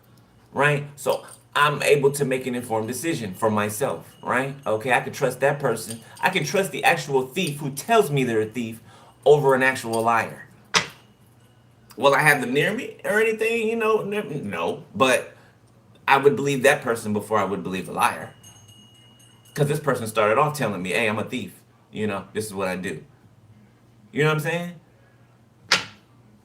right? So I'm able to make an informed decision for myself, right? Okay, I can trust that person. I can trust the actual thief who tells me they're a thief over an actual liar. Will I have them near me or anything? No. But I would believe that person before I would believe a liar. Because this person started off telling me, hey, I'm a thief. This is what I do. You know what I'm saying?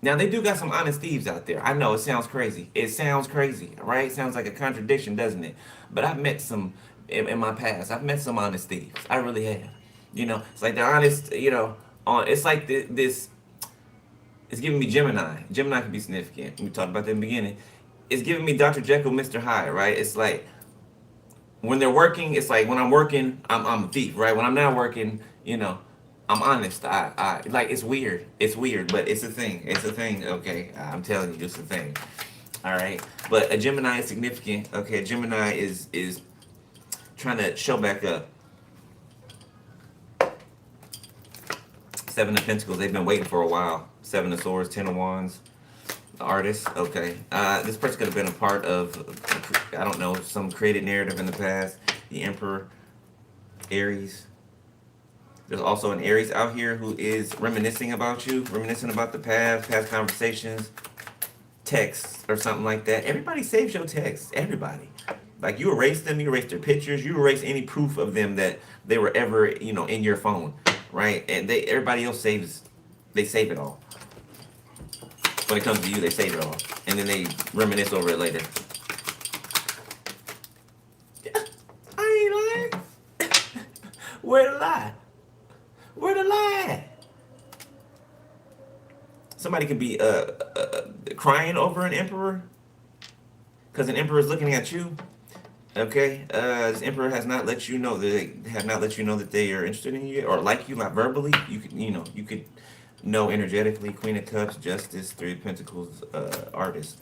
Now, they do got some honest thieves out there. I know, it sounds crazy. It sounds crazy, right? It sounds like a contradiction, doesn't it? But I've met some, in my past, I've met some honest thieves. I really have. It's like they're honest, it's like this, it's giving me Gemini. Gemini can be significant. We talked about that in the beginning. It's giving me Dr. Jekyll, Mr. Hyde, right? It's like, when they're working, it's like when I'm working, I'm a thief, right? When I'm not working, I'm honest. I like, it's weird. It's weird, but it's a thing. It's a thing. Okay, I'm telling you, it's a thing. All right, but a Gemini is significant. Okay, Gemini is trying to show back up. Seven of Pentacles. They've been waiting for a while. Seven of Swords, Ten of Wands. The artist. Okay, this person could have been a part of, I don't know, some created narrative in the past. The Emperor, Aries. There's also an Aries out here who is reminiscing about you, reminiscing about the past conversations, texts, or something like that. Everybody saves your texts. Everybody. Like, you erase them, you erase their pictures, you erase any proof of them that they were ever, in your phone, right? And everybody else they save it all. When it comes to you, they save it all. And then they reminisce over it later. I ain't lying. Where the lie? Where the lie? Somebody could be crying over an emperor because an emperor is looking at you. Okay, this emperor has not let you know that they are interested in you or like you, not verbally. You could know energetically. Queen of Cups, Justice, Three of Pentacles, Artist.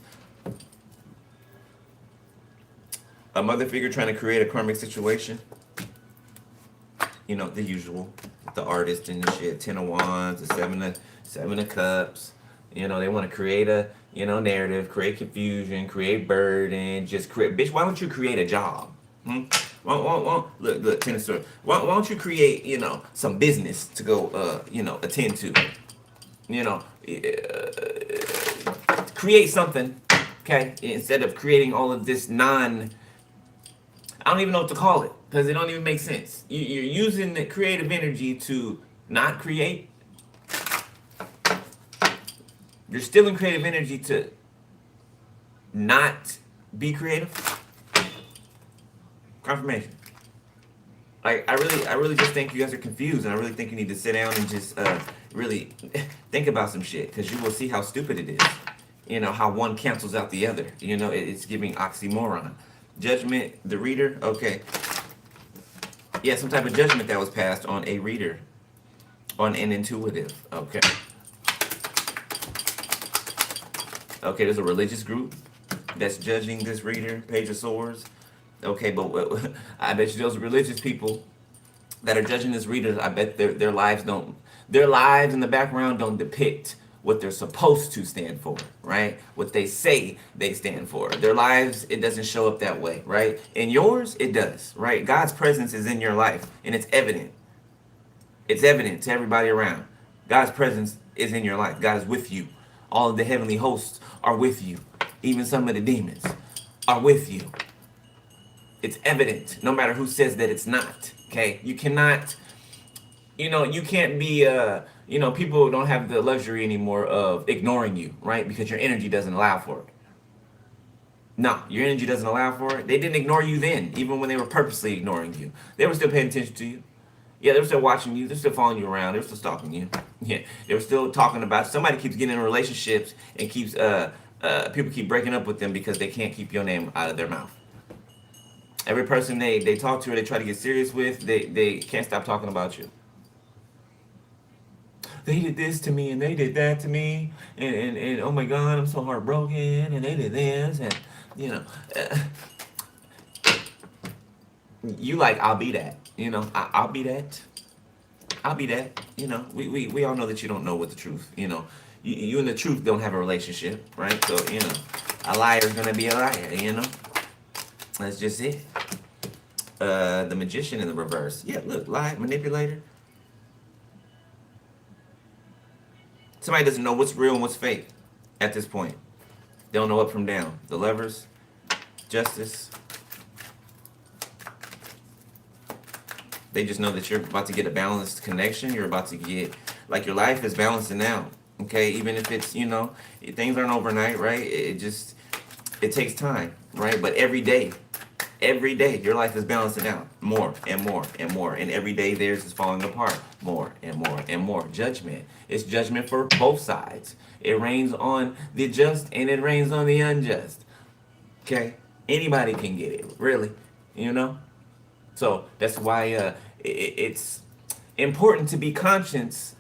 A mother figure trying to create a karmic situation. The usual, the artist and the shit. Ten of Wands, the seven of Cups. They want to create a, narrative, create confusion, create burden, just create. Bitch, why don't you create a job? Look, Ten of Swords. Why don't you create, some business to go, attend to? Create something, okay? Instead of creating all of this I don't even know what to call it because it don't even make sense. You're using the creative energy to not create. You're stealing creative energy to not be creative. Confirmation. Like, I really just think you guys are confused, and I really think you need to sit down and just really think about some shit, because you will see how stupid it is. How one cancels out the other. It's giving oxymoron. Judgment, the reader, okay. Yeah, some type of judgment that was passed on a reader, on an intuitive, okay. Okay, there's a religious group that's judging this reader, Page of Swords. Okay, but I bet you those religious people that are judging this reader, I bet their lives in the background don't depict what they're supposed to stand for, right? What they say they stand for. Their lives, it doesn't show up that way, right? In yours, it does, right? God's presence is in your life, and it's evident. It's evident to everybody around. God's presence is in your life. God is with you. All of the heavenly hosts are with you. Even some of the demons are with you. It's evident, no matter who says that it's not, okay? You cannot, you can't be, people don't have the luxury anymore of ignoring you, right? Because your energy doesn't allow for it. No, your energy doesn't allow for it. They didn't ignore you then, even when they were purposely ignoring you. They were still paying attention to you. Yeah, they were still watching you. They're still following you around. They were still stalking you. Yeah, they were still talking about, somebody keeps getting in relationships and keeps, people keep breaking up with them because they can't keep your name out of their mouth. Every person they talk to or they try to get serious with, they can't stop talking about you. They did this to me and they did that to me, and oh my God, I'm so heartbroken, and they did this, and you like, I'll be that, I'll be that. I'll be that. We all know that you don't know what the truth, You and the truth don't have a relationship, right? So, a liar is gonna be a liar, That's just it. The magician in the reverse. Yeah, look, lie, manipulator. Somebody doesn't know what's real and what's fake at this point. They don't know up from down. The lovers, justice. They just know that you're about to get a balanced connection. You're about to get, like, your life is balancing out. Okay, even if it's, things aren't overnight, right? It takes time, right? But every day, your life is balancing out more and more and more. And every day theirs is falling apart more and more and more. Judgment. It's judgment for both sides. It rains on the just and it rains on the unjust. Okay? Anybody can get it, really. So that's why it's important to be conscious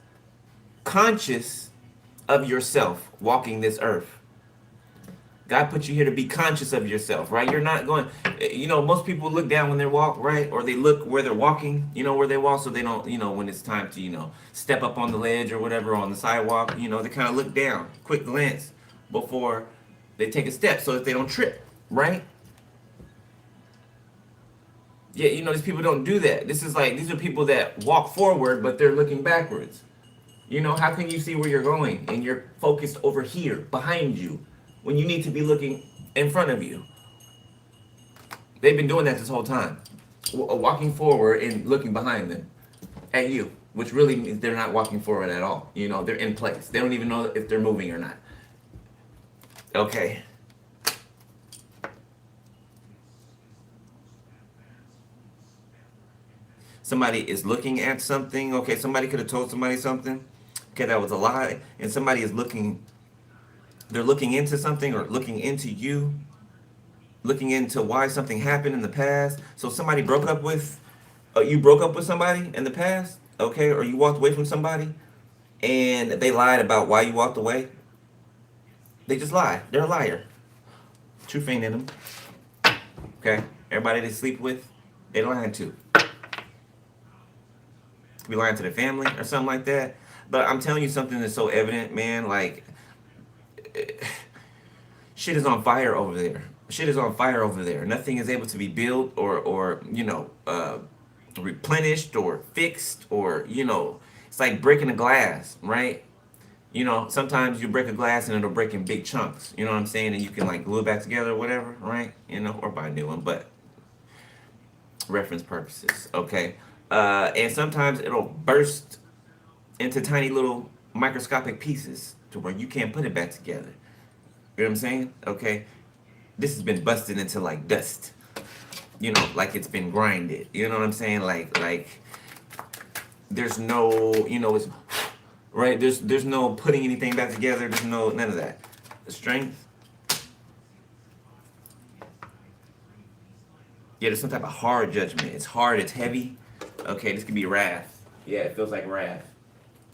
of yourself walking this earth. God put you here to be conscious of yourself, right? You're not going, most people look down when they walk, right? Or they look where they're walking, where they walk, so they don't, when it's time to, step up on the ledge or whatever on the sidewalk, they kind of look down, quick glance before they take a step so that they don't trip, right? Yeah, these people don't do that. These are people that walk forward, but they're looking backwards. How can you see where you're going and you're focused over here, behind you, when you need to be looking in front of you? They've been doing that this whole time. Walking forward and looking behind them at you, which really means they're not walking forward at all. They're in place. They don't even know if they're moving or not. Okay. Somebody is looking at something. Okay, somebody could have told somebody something. Okay, that was a lie. And somebody is they're looking into something or looking into you, looking into why something happened in the past. So somebody you broke up with somebody in the past, okay, or you walked away from somebody and they lied about why you walked away. They just lied. They're a liar. Truth ain't in them. Okay, everybody they sleep with, they lying to. Be lying to their family or something like that. But I'm telling you something that's so evident, man. Like, shit is on fire over there. Shit is on fire over there. Nothing is able to be built or replenished or fixed or, it's like breaking a glass, right? Sometimes you break a glass and it'll break in big chunks. You know what I'm saying? And you can like glue it back together or whatever, right? Or buy a new one, but reference purposes, okay? And sometimes it'll burst into tiny little microscopic pieces to where you can't put it back together. You know what I'm saying? Okay. This has been busted into like dust. Like it's been grinded. You know what I'm saying? Like there's no, it's right. There's no putting anything back together. There's none of that. The strength. Yeah, there's some type of hard judgment. It's hard, it's heavy. Okay, this could be wrath. Yeah, it feels like wrath.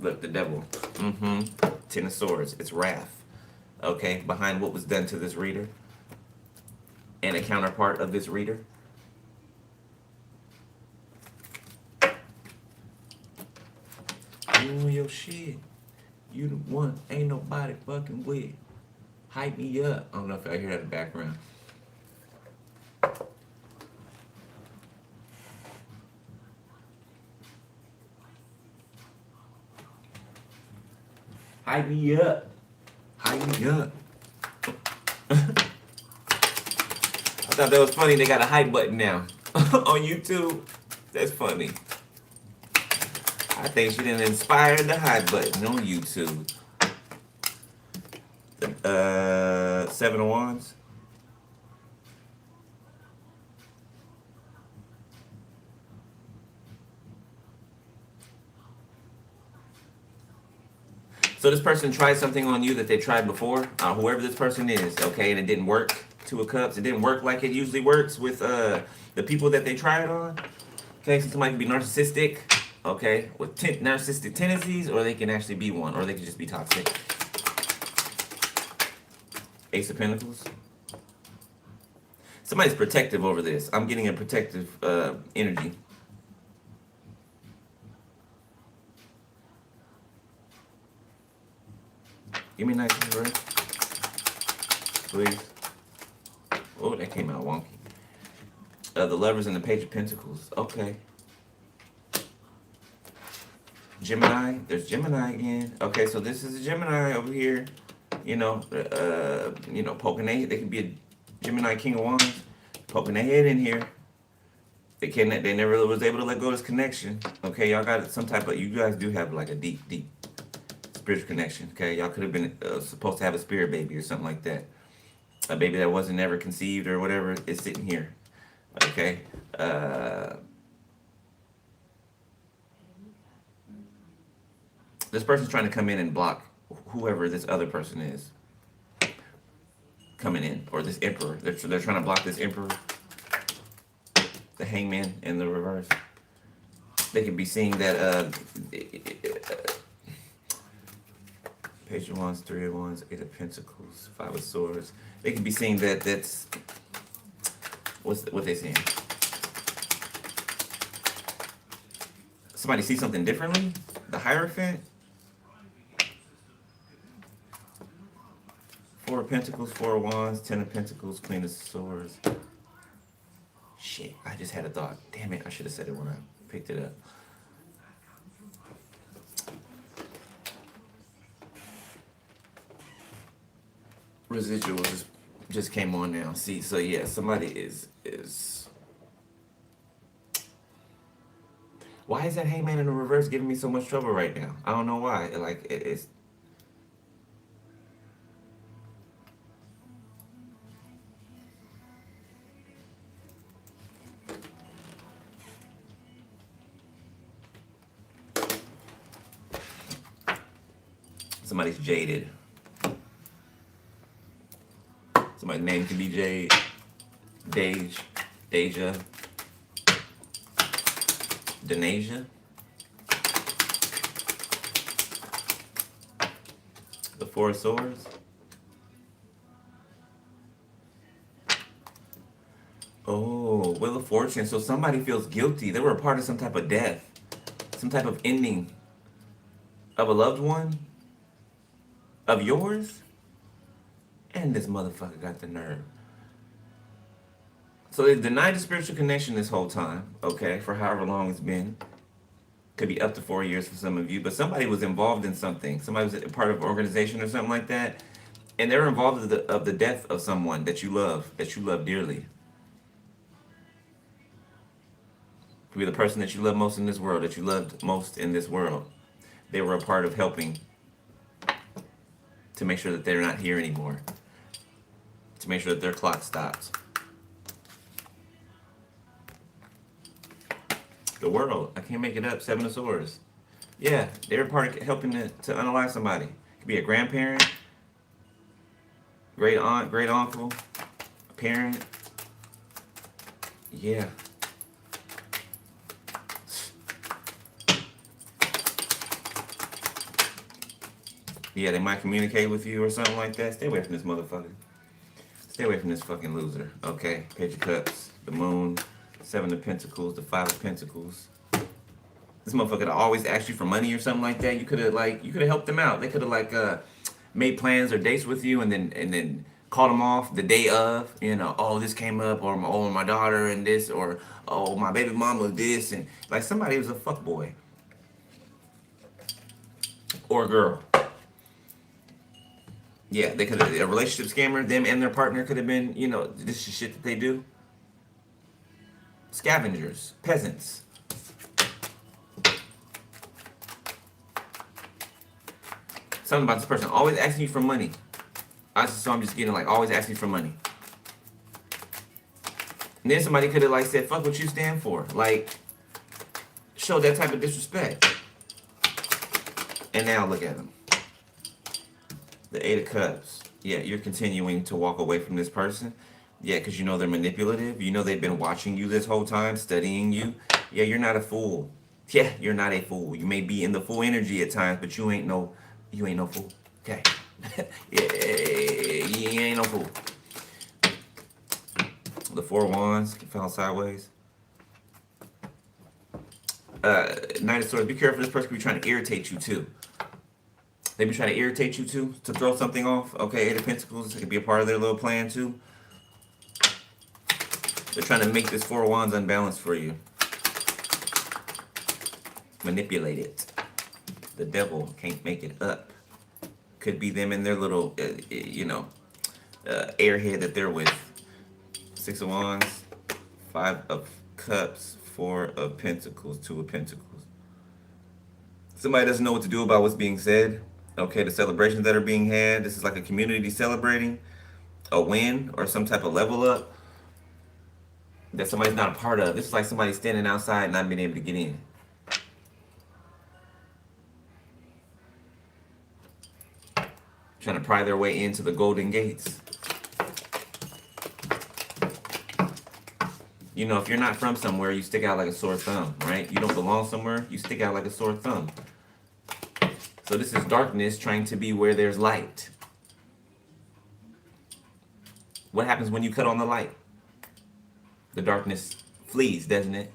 Look, the devil. Ten of Swords. It's wrath. Okay, behind what was done to this reader. And a counterpart of this reader. You your shit. You the one. Ain't nobody fucking with. Hype me up. I don't know if I hear that in the background. Hype me up. Hype me up. I thought that was funny. They got a hype button now on YouTube. That's funny. I think she done inspired the hype button on YouTube. Seven of Wands. So this person tried something on you that they tried before, whoever this person is, okay, and it didn't work. Two of Cups, it didn't work like it usually works with the people that they tried on. Okay, so somebody can be narcissistic, okay, with narcissistic tendencies, or they can actually be one, or they can just be toxic. Ace of Pentacles. Somebody's protective over this. I'm getting a protective energy. Give me a nice reverse, please. Oh, that came out wonky. The Lovers and the Page of Pentacles. Okay. Gemini. There's Gemini again. Okay, so this is a Gemini over here. You know, poking their head. They could be a Gemini King of Wands, poking their head in here. They never really was able to let go of this connection. Okay, y'all got some type of, you guys do have like a deep spiritual connection. Okay, y'all could have been supposed to have a spirit baby or something like that. A baby that wasn't ever conceived or whatever is sitting here. Okay. This person's trying to come in and block whoever this other person is coming in, or this emperor. They're trying to block this emperor, the hangman in the reverse. They could be seeing that Page of Wands, Three of Wands, Eight of Pentacles, Five of Swords. They could be seeing that's what they seeing. Somebody see something differently. The Hierophant. Four of Pentacles, Four of Wands, Ten of Pentacles, Queen of Swords. Shit, I just had a thought. Damn it, I should have said it when I picked it up. Residuals just came on now. See, so yeah, somebody is. Why is that hangman in the reverse giving me so much trouble right now? I don't know why. Like it's. Somebody's jaded. Somebody's name could be Jade, Deja, Denasia. The Four of Swords. Oh, Wheel of Fortune. So somebody feels guilty. They were a part of some type of death, some type of ending of a loved one, of yours. And this motherfucker got the nerve. So they denied the spiritual connection this whole time, okay, for however long it's been. Could be up to 4 years for some of you, but somebody was involved in something. Somebody was a part of an organization or something like that, and they were involved of the death of someone that you love dearly. Could be the person that you love most in this world, that you loved most in this world. They were a part of helping to make sure that they're not here anymore. To make sure that their clock stops. The World. I can't make it up. Seven of Swords. Yeah, they were part of helping to unalive somebody. Could be a grandparent, great aunt, great uncle, a parent. Yeah. Yeah, they might communicate with you or something like that. Stay away from this motherfucker. Stay away from this fucking loser. Okay, Page of Cups, the Moon, Seven of Pentacles, the Five of Pentacles. This motherfucker always asked you for money or something like that. You could have helped them out. They could have made plans or dates with you and then called them off the day of. You know, oh, this came up, or my daughter and this, or oh, my baby mama this, and like somebody was a fuckboy or a girl. Yeah, they could have, a relationship scammer, them and their partner could have been, you know, this is shit that they do. Scavengers, peasants. Something about this person always asking you for money. I'm just getting like always asking for money. And then somebody could have like said, fuck what you stand for. Like, show that type of disrespect. And now look at them. The Eight of Cups. Yeah, you're continuing to walk away from this person. Yeah, because you know they're manipulative. You know they've been watching you this whole time, studying you. Yeah, you're not a fool. Yeah, you're not a fool. You may be in the full energy at times, but you ain't no fool. Okay. Yeah, you ain't no fool. The Four of Wands fell sideways. Knight of Swords. Be careful. This person could be trying to irritate you too. They be trying to irritate you too, to throw something off. Okay, Eight of Pentacles, it could be a part of their little plan too. They're trying to make this Four of Wands unbalanced for you. Manipulate it. The devil can't make it up. Could be them and their little, airhead that they're with. Six of Wands, Five of Cups, Four of Pentacles, Two of Pentacles. Somebody doesn't know what to do about what's being said. Okay, the celebrations that are being had. This is like a community celebrating a win or some type of level up that somebody's not a part of. This is like somebody standing outside and not being able to get in. Trying to pry their way into the golden gates. You know, if you're not from somewhere, you stick out like a sore thumb, right? You don't belong somewhere, you stick out like a sore thumb. So this is darkness trying to be where there's light. What happens when you cut on the light? The darkness flees, doesn't it?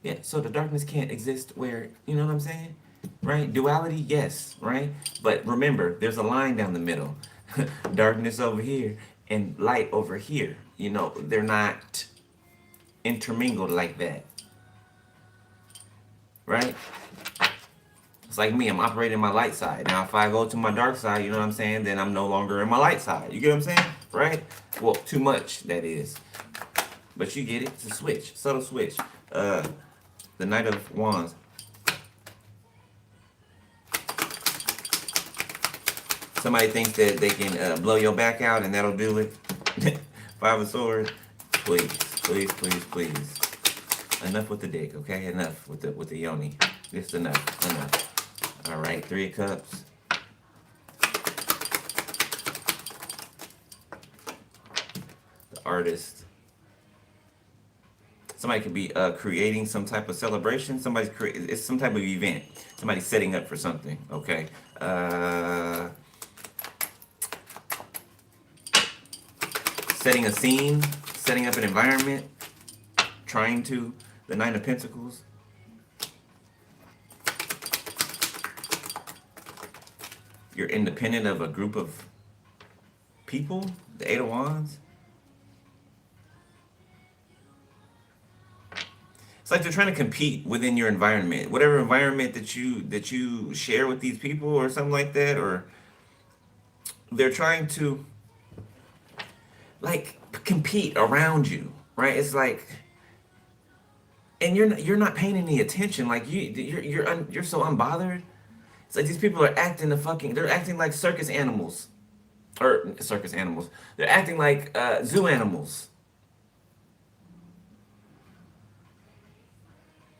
Yeah, so the darkness can't exist where, you know what I'm saying? Right? Duality, yes, right? But remember, there's a line down the middle. Darkness over here and light over here. You know, they're not intermingled like that. Right? It's like me, I'm operating my light side. Now, if I go to my dark side, you know what I'm saying, then I'm no longer in my light side. You get what I'm saying? Right? Well, too much, that is. But you get it. It's a switch. Subtle switch. The Knight of Wands. Somebody thinks that they can blow your back out and that'll do it. Five of Swords. Please, please, please, please. Enough with the dick, okay? Enough with the yoni. Just enough. Enough. All right, Three of Cups. The Artist. Somebody could be creating some type of celebration. It's some type of event. Somebody's setting up for something. Okay. Setting a scene, setting up an environment, trying to. The Nine of Pentacles. You're independent of a group of people. The Eight of Wands. It's like they're trying to compete within your environment, whatever environment that you share with these people or something like that, or they're trying to like compete around you, right? It's like, and you're not paying any attention. Like you're so unbothered. It's like these people are they're acting like circus animals, or circus animals. They're acting like zoo animals.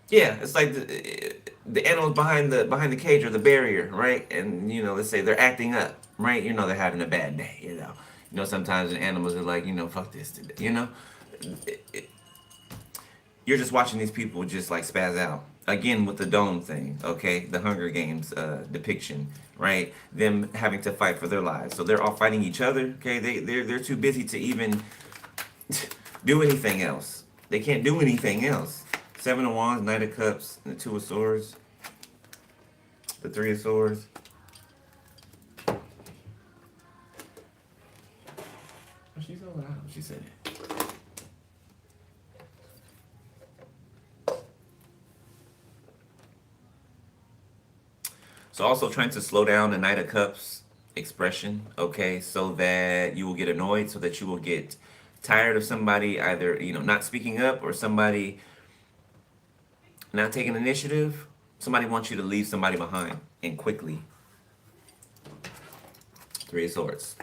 Yeah, it's like the animals behind the cage or the barrier, right? And you know, let's say they're acting up, right? You know, they're having a bad day. You know, sometimes the animals are like, fuck this today. You know, you're just watching these people just like spaz out again with the dome thing. Okay, the Hunger Games depiction, right? Them having to fight for their lives, so they're all fighting each other. Okay, they're too busy to even do anything else. They can't do anything else. Seven of Wands, Knight of Cups, and the Two of Swords. The Three of Swords. Oh, she's so loud. She said it. So also trying to slow down the Knight of Cups expression, okay, so that you will get annoyed, so that you will get tired of somebody either, not speaking up, or somebody not taking initiative. Somebody wants you to leave somebody behind, and quickly. Three of Swords.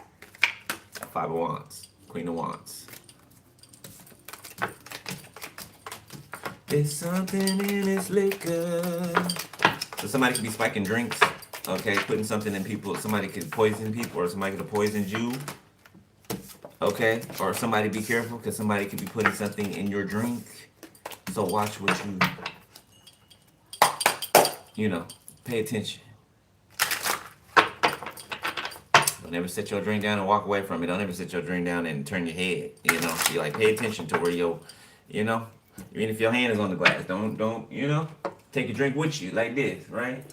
Five of Wands. Queen of Wands. There's something in this liquor. So somebody could be spiking drinks, okay, putting something in people. Somebody could poison people, or somebody could poison you, okay? Or somebody, be careful, because somebody could be putting something in your drink. So watch what pay attention. Don't ever set your drink down and walk away from it. Don't ever set your drink down and turn your head. You like, pay attention to where even if your hand is on the glass, don't take your drink with you like this, right?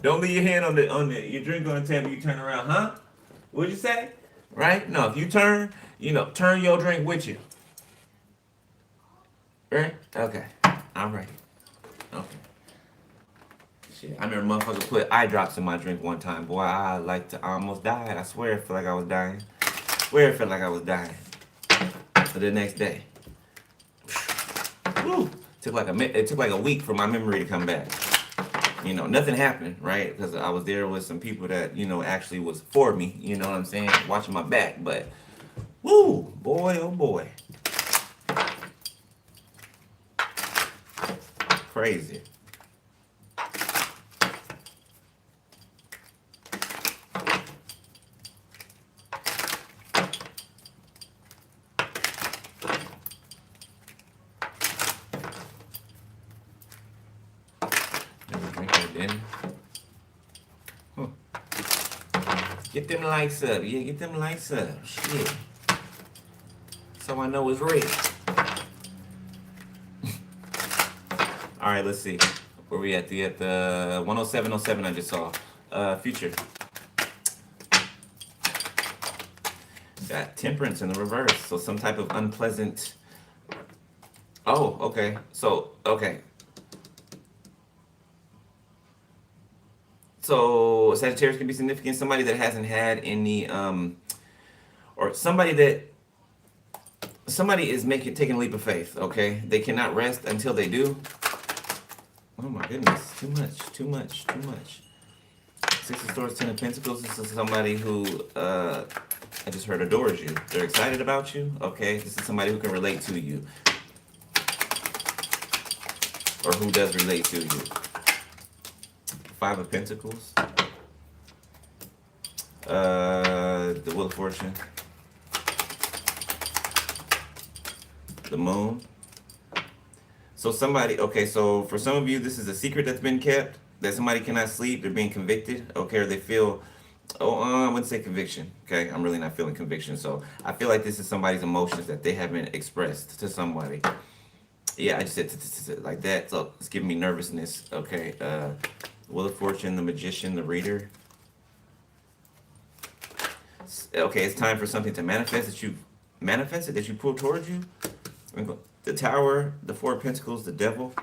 Don't leave your hand on your drink on the table. You turn around, huh? What'd you say? Right? No, if you turn, turn your drink with you. Right? Okay. All right. Okay. Shit. I remember motherfucker put eye drops in my drink one time. Boy, I almost died. I swear it felt like I was dying. Swear it felt like I was dying. So the next day. Woo, it took like a week for my memory to come back. Nothing happened, right? Because I was there with some people that, actually was for me, you know what I'm saying? Watching my back, but woo, boy, oh boy. Crazy. Never drink that dinner. Huh. Get them lights up. Yeah, get them lights up. Shit. So I know it's real. All right, let's see. Where we at? The 10707 I just saw. Future. Got temperance in the reverse. So some type of unpleasant. Oh, okay. So, okay. So Sagittarius can be significant. Somebody that hasn't had any, or somebody is taking a leap of faith. Okay, they cannot rest until they do. Oh my goodness, too much. Six of Swords, Ten of Pentacles. This is somebody who I just heard adores you. They're excited about you. Okay, this is somebody who can relate to you, or who does relate to you. Five of Pentacles. The Wheel of Fortune. The Moon. So for some of you, this is a secret that's been kept, that somebody cannot sleep, they're being convicted, okay, or they feel, I wouldn't say conviction, okay, I'm really not feeling conviction, so I feel like this is somebody's emotions that they haven't expressed to somebody. Yeah, I just said like that, so it's giving me nervousness, okay. Wheel of Fortune, the Magician, the Reader. Okay, it's time for something to manifest that you pull towards you. The Tower, the Four of Pentacles, the Devil.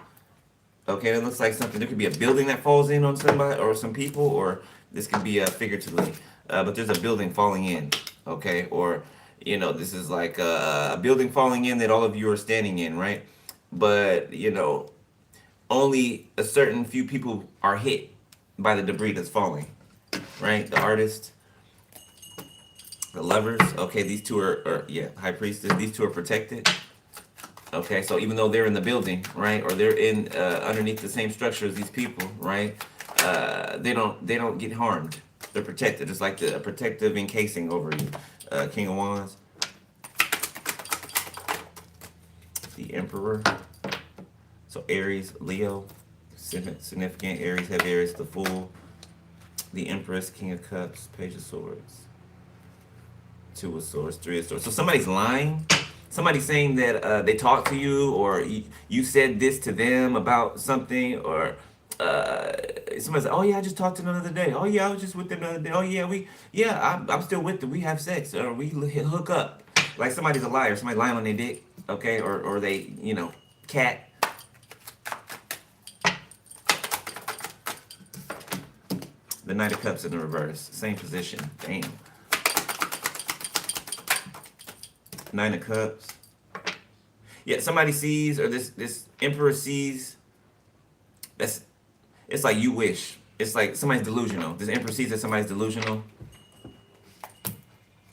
Okay, it looks like something. There could be a building that falls in on somebody or some people, or this could be figuratively. But there's a building falling in. Okay, or this is like a building falling in that all of you are standing in, right? But only a certain few people are hit by the debris that's falling, right? The Artist, the Lovers. Okay, these two are High Priestess. These two are protected. Okay, so even though they're in the building, right, or they're in underneath the same structure as these people, right, they don't get harmed. They're protected. It's like the protective encasing over you. King of Wands, the Emperor. So Aries, Leo, significant. Aries, heavy Aries, the Fool, the Empress, King of Cups, Page of Swords, Two of Swords, Three of Swords. So somebody's lying. Somebody's saying that they talked to you, or you said this to them about something, or somebody said, "Oh yeah, I just talked to them the other day. Oh yeah, I was just with them the other day. Oh yeah, I'm still with them. We have sex, or we hook up." Like somebody's a liar. Somebody lying on their dick, okay, or they cat. The Knight of Cups in the reverse, same position. Damn. Nine of Cups. Yeah, somebody sees, or this Emperor sees. It's like you wish. It's like somebody's delusional. This Emperor sees that somebody's delusional.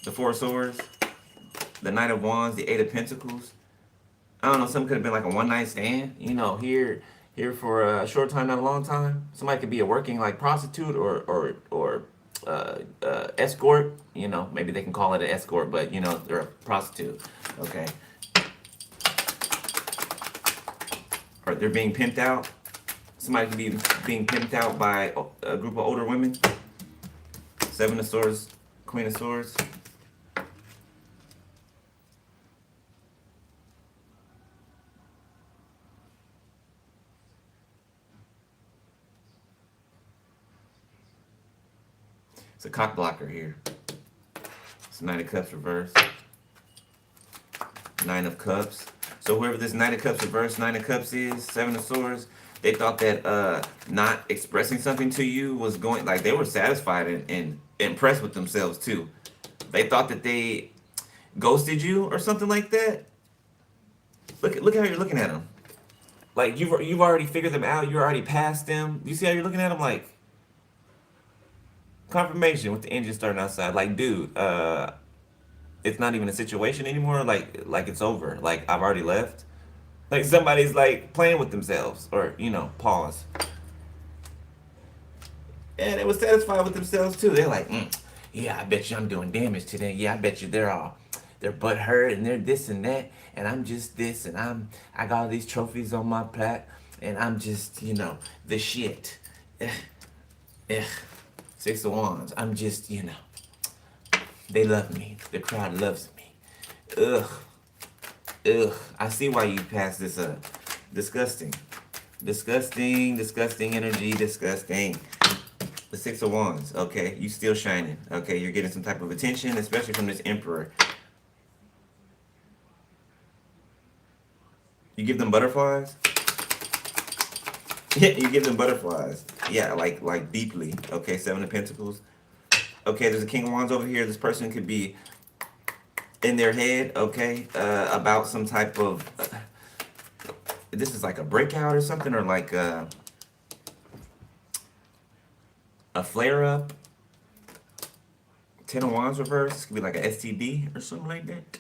The Four of Swords, the Knight of Wands, the Eight of Pentacles. I don't know. Something could have been like a one-night stand. Here for a short time, not a long time. Somebody could be a working like prostitute or escort. Maybe they can call it an escort, but they're a prostitute. Okay. Or they're being pimped out. Somebody could be being pimped out by a group of older women. Seven of Swords, Queen of Swords. It's a cock blocker here. It's Knight of Cups reverse. Nine of Cups. So whoever this Knight of Cups reverse, Nine of Cups is, Seven of Swords, they thought that not expressing something to you was going, like they were satisfied and impressed with themselves too. They thought that they ghosted you or something like that. Look how you're looking at them. Like you've already figured them out. You're already past them. You see how you're looking at them? Like confirmation with the engine starting outside. Like, dude, it's not even a situation anymore. Like it's over. Like I've already left. Like somebody's like playing with themselves, or pause. And they were satisfied with themselves too. They're like, yeah, I bet you I'm doing damage today. Yeah, I bet you they're butt hurt and they're this and that, and I'm just this, and I got all these trophies on my plat, and I'm just the shit. Ugh. Six of Wands. I'm just they love me. The crowd loves me. Ugh. I see why you passed this up. Disgusting. Disgusting energy. Disgusting. The Six of Wands. Okay, you still shining. Okay, you're getting some type of attention, especially from this Emperor. You give them butterflies? Yeah, you give them butterflies. Yeah, like deeply. Okay, Seven of Pentacles. Okay, there's a King of Wands over here. This person could be in their head, okay, about some type of, this is like a breakout or something, or like a flare-up. Ten of Wands reverse. This could be like a STD or something like that.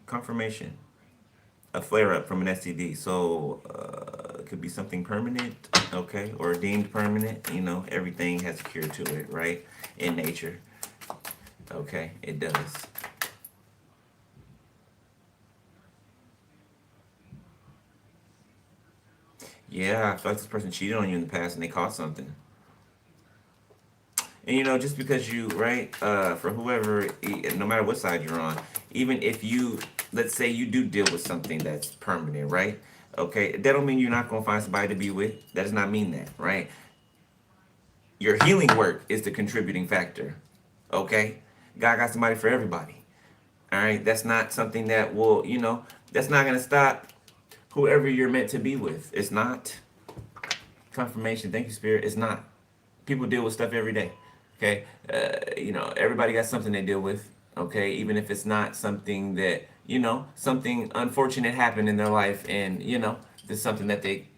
Confirmation. A flare-up from an STD. So, it could be something permanent, okay, or deemed permanent. Everything has a cure to it, right? In nature. Okay, it does. Yeah, I feel like this person cheated on you in the past and they caught something. And just because you, right, for whoever, no matter what side you're on, even if you, let's say you do deal with something that's permanent, right? Okay, that don't mean you're not going to find somebody to be with. That does not mean that, right? Your healing work is the contributing factor, okay? God got somebody for everybody, all right? That's not something that will, that's not going to stop whoever you're meant to be with. It's not. Confirmation. Thank you, Spirit. It's not. People deal with stuff every day. Okay, everybody got something they deal with. Okay, even if it's not something that something unfortunate happened in their life, and there's something that they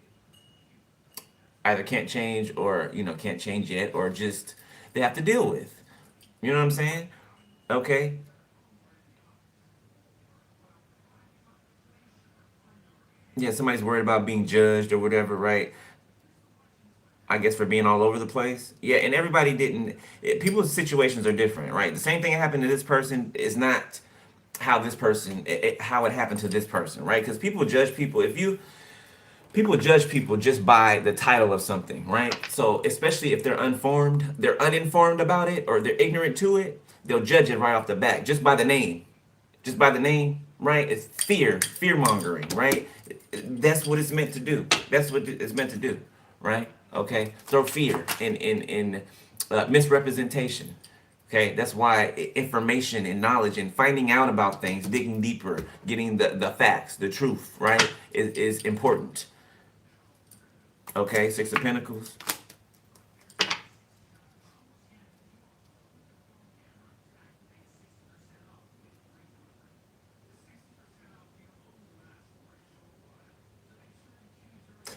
either can't change or can't change yet, or just they have to deal with. You know what I'm saying? Okay. Yeah, somebody's worried about being judged or whatever, right? I guess for being all over the place. Yeah, and everybody didn't. People's situations are different, right? The same thing that happened to this person is not how this person, how it happened to this person, right? Because people judge people. People judge people just by the title of something, right? So especially if they're uninformed about it, or they're ignorant to it, they'll judge it right off the bat just by the name, right? It's fear mongering, right? That's what it's meant to do. That's what it's meant to do, right? Okay, throw fear in misrepresentation. Okay, that's why information and knowledge and finding out about things, digging deeper, getting the facts, the truth, right, is important. Okay, Six of Pentacles.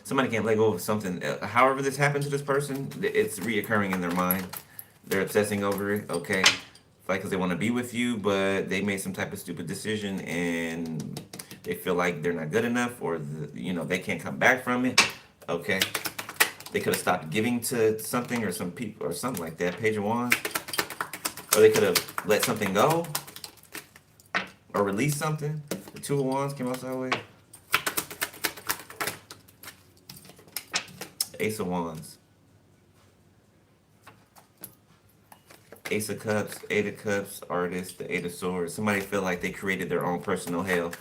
Somebody can't let go of something. However this happened to this person, it's reoccurring in their mind. They're obsessing over it, okay? Like, because they want to be with you, but they made some type of stupid decision, and they feel like they're not good enough, or, they can't come back from it, okay? They could have stopped giving to something or some people or something like that, Page of Wands. Or they could have let something go or released something. The Two of Wands came out sideways. Ace of Wands. Ace of Cups, Eight of Cups, Artist, the Eight of Swords. Somebody feel like they created their own personal hell.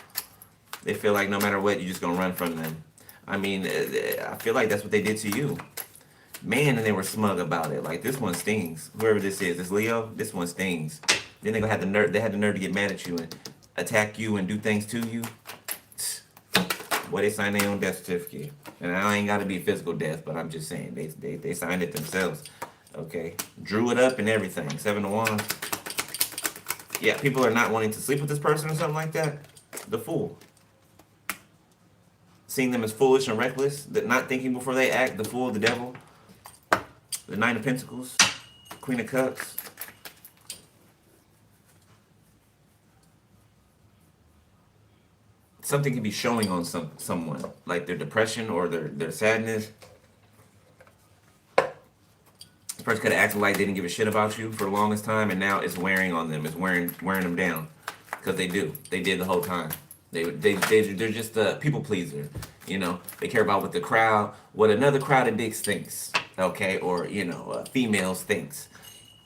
They feel like no matter what, you're just going to run from them. I mean, I feel like that's what they did to you. Man, and they were smug about it. Like, this one stings. Whoever this is, this Leo, this one stings. Then they gonna have the nerve. They had the nerve to get mad at you and attack you and do things to you. Boy, they signed their own death certificate. And I ain't gotta be physical death, but I'm just saying they signed it themselves. Okay, drew it up and everything. 7 of Wands. Yeah, people are not wanting to sleep with this person or something like that. The Fool. Seeing them as foolish and reckless, that not thinking before they act. The Fool, the Devil. The Nine of Pentacles. Queen of Cups. Something can be showing on someone, like their depression or their sadness. This person could have acted like they didn't give a shit about you for the longest time, and now it's wearing on them. It's wearing them down, because they do. They did the whole time. They're just a people pleaser. You know, they care about what another crowd of dicks thinks. Okay, or females thinks.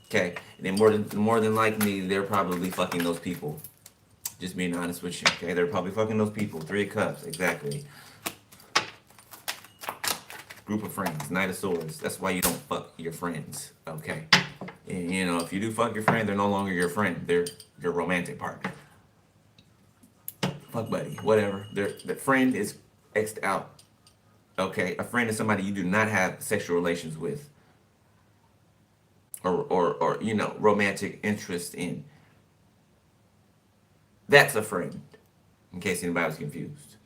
Okay, and then more than likely, they're probably fucking those people. Just being honest with you, okay? They're probably fucking those people. 3 of Cups, exactly. Group of friends, Knight of Swords. That's why you don't fuck your friends, okay? And, if you do fuck your friend, they're no longer your friend. They're your romantic partner. Fuck buddy, whatever. The friend is X'd out, okay? A friend is somebody you do not have sexual relations with. Or romantic interest in. That's a friend, in case anybody was confused.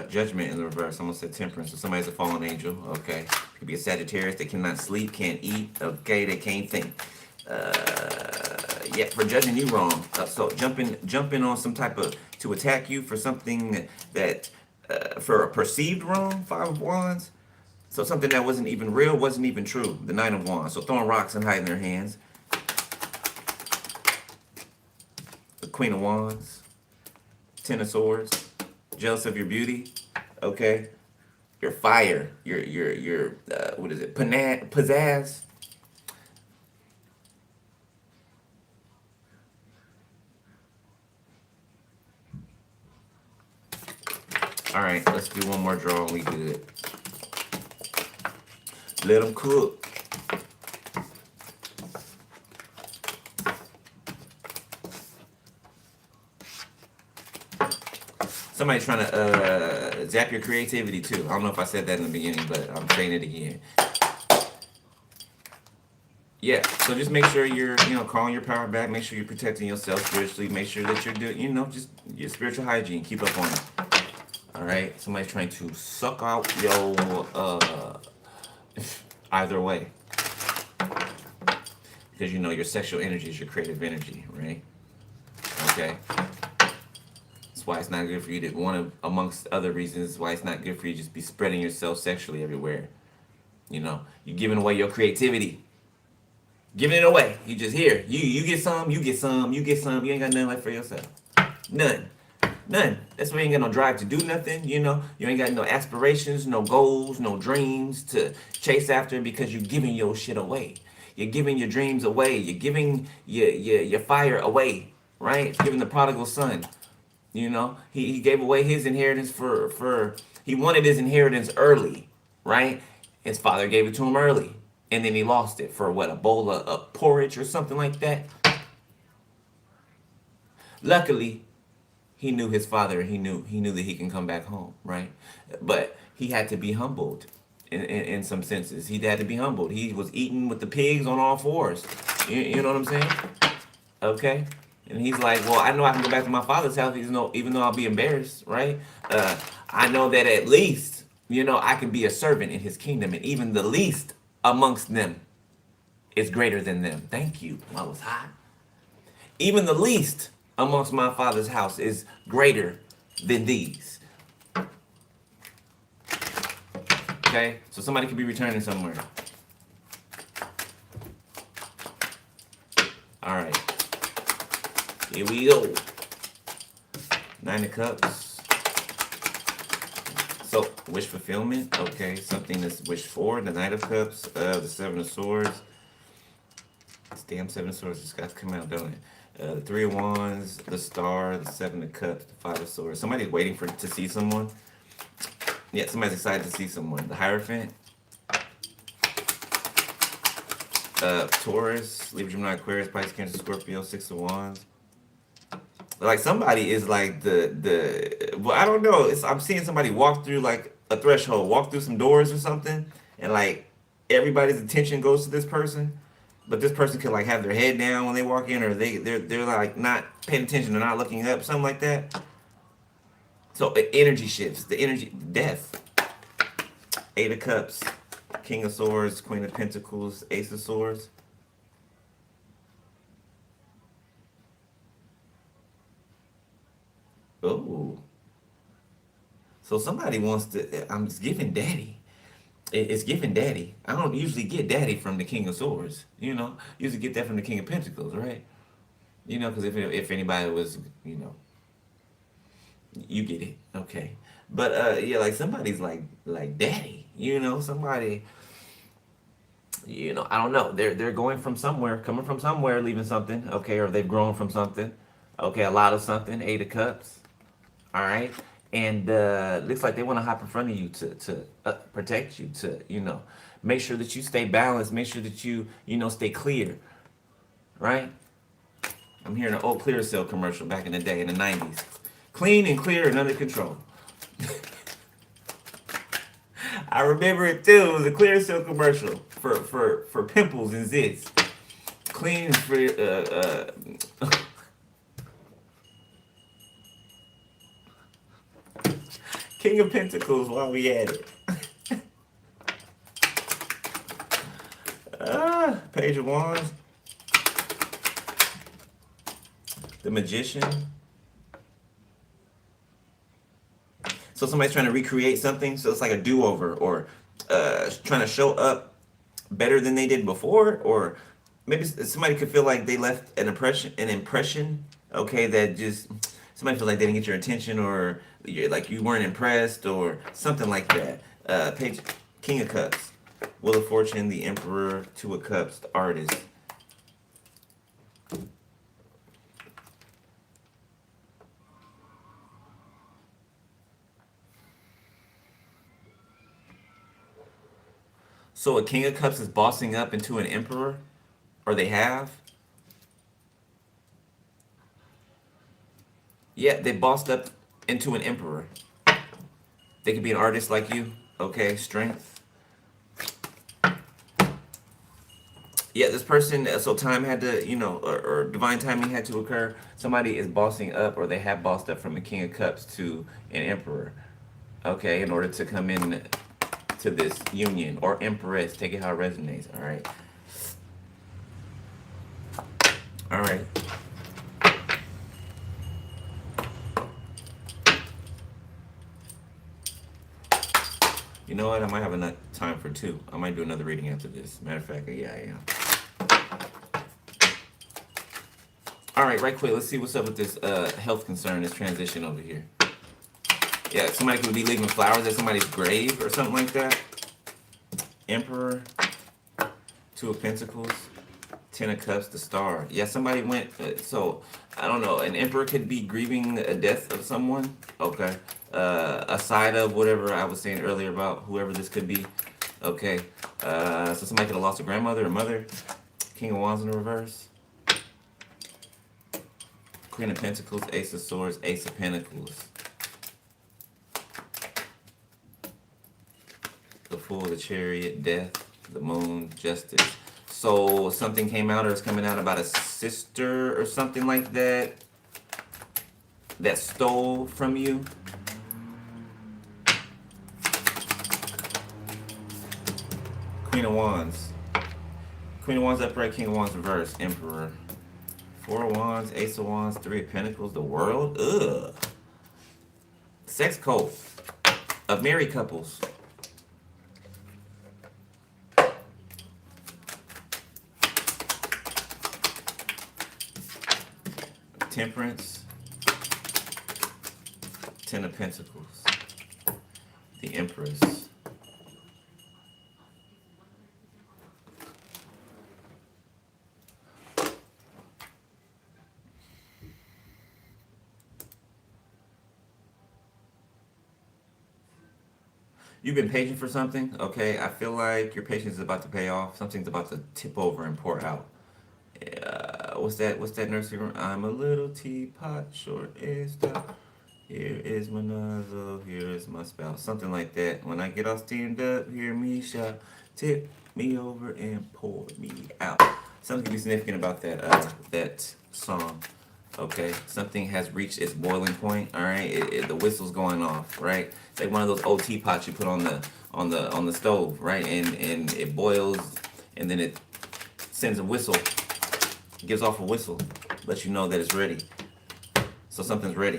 Judgment in the reverse. Someone said Temperance, so somebody's a fallen angel. Okay, could be a Sagittarius. They cannot sleep, can't eat. Okay, they can't think. Yeah, for judging you wrong. So jumping on some type of to attack you for something that for a perceived wrong. 5 of Wands. So something that wasn't even real, wasn't even true. The 9 of Wands. So throwing rocks and hiding their hands. The Queen of Wands. 10 of Swords. Jealous of your beauty. Okay. Your fire. Your what is it? Pizzazz. All right, let's do one more draw and we good. Let them cook. Somebody's trying to zap your creativity too. I don't know if I said that in the beginning, but I'm saying it again. Yeah, so just make sure you're, calling your power back. Make sure you're protecting yourself spiritually. Make sure that you're doing, just your spiritual hygiene. Keep up on it. All right, somebody's trying to suck out your either way, because your sexual energy is your creative energy, right? Okay, that's why it's not good for you to amongst other reasons why it's not good for you to just be spreading yourself sexually everywhere. You're giving away your creativity, giving it away. You just here, you get some, you get some, you get some. You ain't got nothing left for yourself. None. That's why you ain't got no drive to do nothing, you ain't got no aspirations, no goals, no dreams to chase after, because you're giving your shit away. You're giving your dreams away. You're giving your fire away, right? It's giving the prodigal son, he gave away his inheritance he wanted his inheritance early, right? His father gave it to him early, and then he lost it for a bowl of porridge or something like that. Luckily, he knew his father, and he knew that he can come back home, right? But he had to be humbled in some senses. He had to be humbled. He was eating with the pigs on all fours. You know what I'm saying? Okay? And he's like, well, I know I can go back to my father's house even though I'll be embarrassed, right? I know that at least, I can be a servant in his kingdom, and even the least amongst them is greater than them. Thank you. I was hot. Even the least amongst my father's house is greater than these. Okay? So somebody could be returning somewhere. Alright. Here we go. 9 of Cups. So, wish fulfillment. Okay, something that's wished for. The Knight of Cups. The 7 of Swords. This damn 7 of Swords just got to come out, don't it? The Three of Wands, the Star, the Seven of Cups, the Five of Swords. Somebody's waiting for to see someone. Yeah, somebody's excited to see someone. The Hierophant. Taurus, Libra, Gemini, Aquarius, Pisces, Cancer, Scorpio, Six of Wands. Like somebody is like well, I don't know. I'm seeing somebody walk through like a threshold, walk through some doors or something, and like everybody's attention goes to this person, but this person could like have their head down when they walk in, or they're like not paying attention, they're not looking up, something like that. So energy shifts, the energy, death. Eight of Cups, King of Swords, Queen of Pentacles, Ace of Swords. Oh. So somebody wants to, I'm just giving daddy. It's giving daddy. I don't usually get daddy from the King of Swords. You know, usually get that from the King of Pentacles, right? You know, because if anybody was, you know, you get it, okay. But yeah, like somebody's like daddy. You know, somebody. You know, I don't know. They're going from somewhere, coming from somewhere, leaving something, okay, or they've grown from something, okay, a lot of something. Eight of Cups, all right, and looks like they want to hop in front of you to protect you, to make sure that you stay balanced, make sure that you know stay clear, right? I'm hearing an old Clear Cell commercial back in the day in the '90s, clean and clear and under control. I remember it too. It was a Clear Cell commercial for pimples and zits. Clean and free. King of Pentacles while we at it. Page of Wands. The Magician. So somebody's trying to recreate something. So it's like a do-over, or trying to show up better than they did before, or maybe somebody could feel like they left an impression. Okay, that just somebody feels like they didn't get your attention, or like you weren't impressed, or something like that. Page King of Cups, Wheel of Fortune, the Emperor, Two of Cups, the Artist. So a King of Cups is bossing up into an Emperor, or they have. Yeah, they bossed up into an Emperor. They could be an artist like you. Okay, Strength. Yeah, this person, so time had to, or divine timing had to occur. Somebody is bossing up, or they have bossed up from a King of Cups to an Emperor. Okay, in order to come in to this union, or Empress. Take it how it resonates. All right. All right. You know what? I might have enough time for two. I might do another reading after this. Matter of fact, yeah, I am. All right quick. Let's see what's up with this health concern, this transition over here. Yeah, somebody could be leaving flowers at somebody's grave or something like that. Emperor, Two of Pentacles, Ten of Cups, the Star. Yeah, somebody went, so, I don't know, an Emperor could be grieving a death of someone. Okay. A side of whatever I was saying earlier about whoever this could be. Okay. So somebody could have lost a grandmother or mother. King of Wands in the reverse. Queen of Pentacles, Ace of Swords, Ace of Pentacles. The Fool, the Chariot, Death, the Moon, Justice. So something came out, or is coming out, about a sister or something like that that stole from you. Queen of Wands. Queen of Wands upright, King of Wands reverse, Emperor. Four of Wands, Ace of Wands, Three of Pentacles, the World. Ugh. Sex cult of married couples. Temperance, Ten of Pentacles, the Empress. you've been patient for something, okay? I feel like your patience is about to pay off. Something's about to tip over and pour out. What's that? What's that nursery rhyme? I'm a little teapot, short is stout. Here is my nozzle, here is my spout. Something like that. When I get all steamed up, hear me shout, tip me over and pour me out. Something can be significant about that song. Okay, something has reached its boiling point. All right, the whistle's going off. Right, it's like one of those old teapots you put on the stove. Right, and it boils, and then it sends a whistle, gives off a whistle, lets you know that it's ready. So something's ready.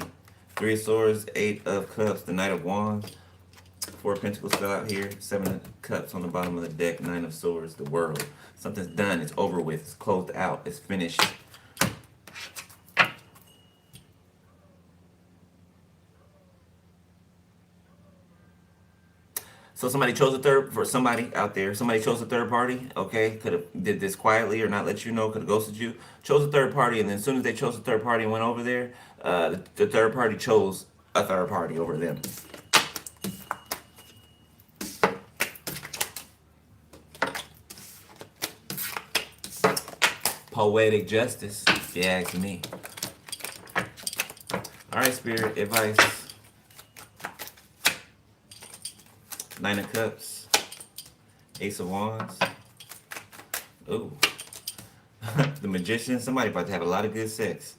3 of Swords, 8 of Cups, the Knight of Wands, 4 of Pentacles still out here, 7 of Cups on the bottom of the deck, 9 of Swords, the World. Something's done. It's over with. It's closed out. It's finished. So somebody chose somebody out there. Somebody chose a third party. Okay, could have did this quietly or not let you know. Could have ghosted you. Chose a third party, and then as soon as they chose a third party and went over there, the third party chose a third party over them. Poetic justice, if you ask me. All right, Spirit, advice. 9 of Cups, Ace of Wands. Ooh. The Magician. Somebody about to have a lot of good sex.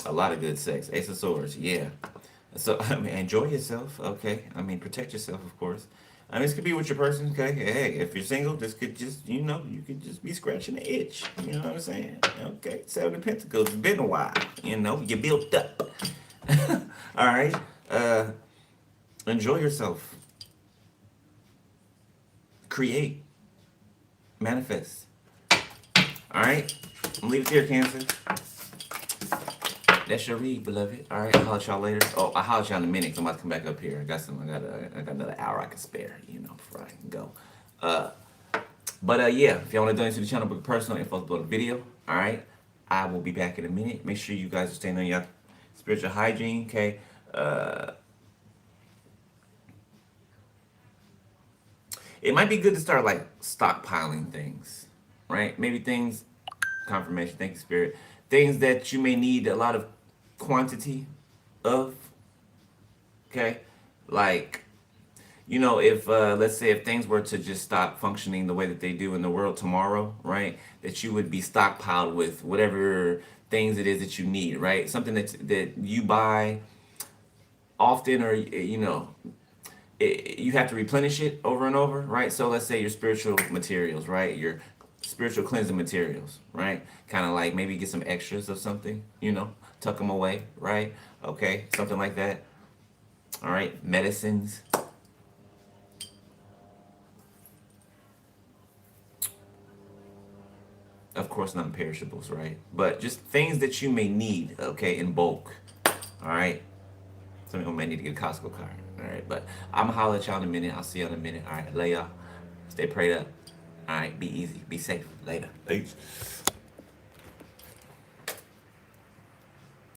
A lot of good sex. Ace of Swords, yeah. So, I mean, enjoy yourself, okay? I mean, protect yourself, of course. I mean, this could be with your person, okay? Hey, if you're single, this could just, you could just be scratching the itch. You know what I'm saying? Okay, 7 of Pentacles. It's been a while. You built up. All right? Enjoy yourself. Create. Manifest. All right? I'm leaving it here, Cancer. That's your read, beloved. All right, I'll holler at y'all later. Oh, I'll holler at y'all in a minute, 'cause I'm about to come back up here. I got another hour I can spare, before I can go. Yeah, if y'all want to donate to the channel, book personal info below the video. All right, I will be back in a minute. Make sure you guys are staying on your spiritual hygiene, okay? It might be good to start like stockpiling things, right? Maybe things, confirmation, thank you, Spirit. Things that you may need a lot of quantity of, okay? Like, if, let's say if things were to just stop functioning the way that they do in the world tomorrow, right? That you would be stockpiled with whatever things it is that you need, right? Something that you buy often, or, you have to replenish it over and over, right? So let's say your spiritual materials, right? Your spiritual cleansing materials, right? Kind of like maybe get some extras of something, tuck them away, right? Okay, something like that. All right, medicines. Of course, non-perishables, right? But just things that you may need, okay, in bulk. All right. Some people may need to get a Costco card. All right, but I'm gonna holler at y'all in a minute. I'll see y'all in a minute. All right, lay y'all. Stay prayed up. All right, be easy, be safe. Later. Peace.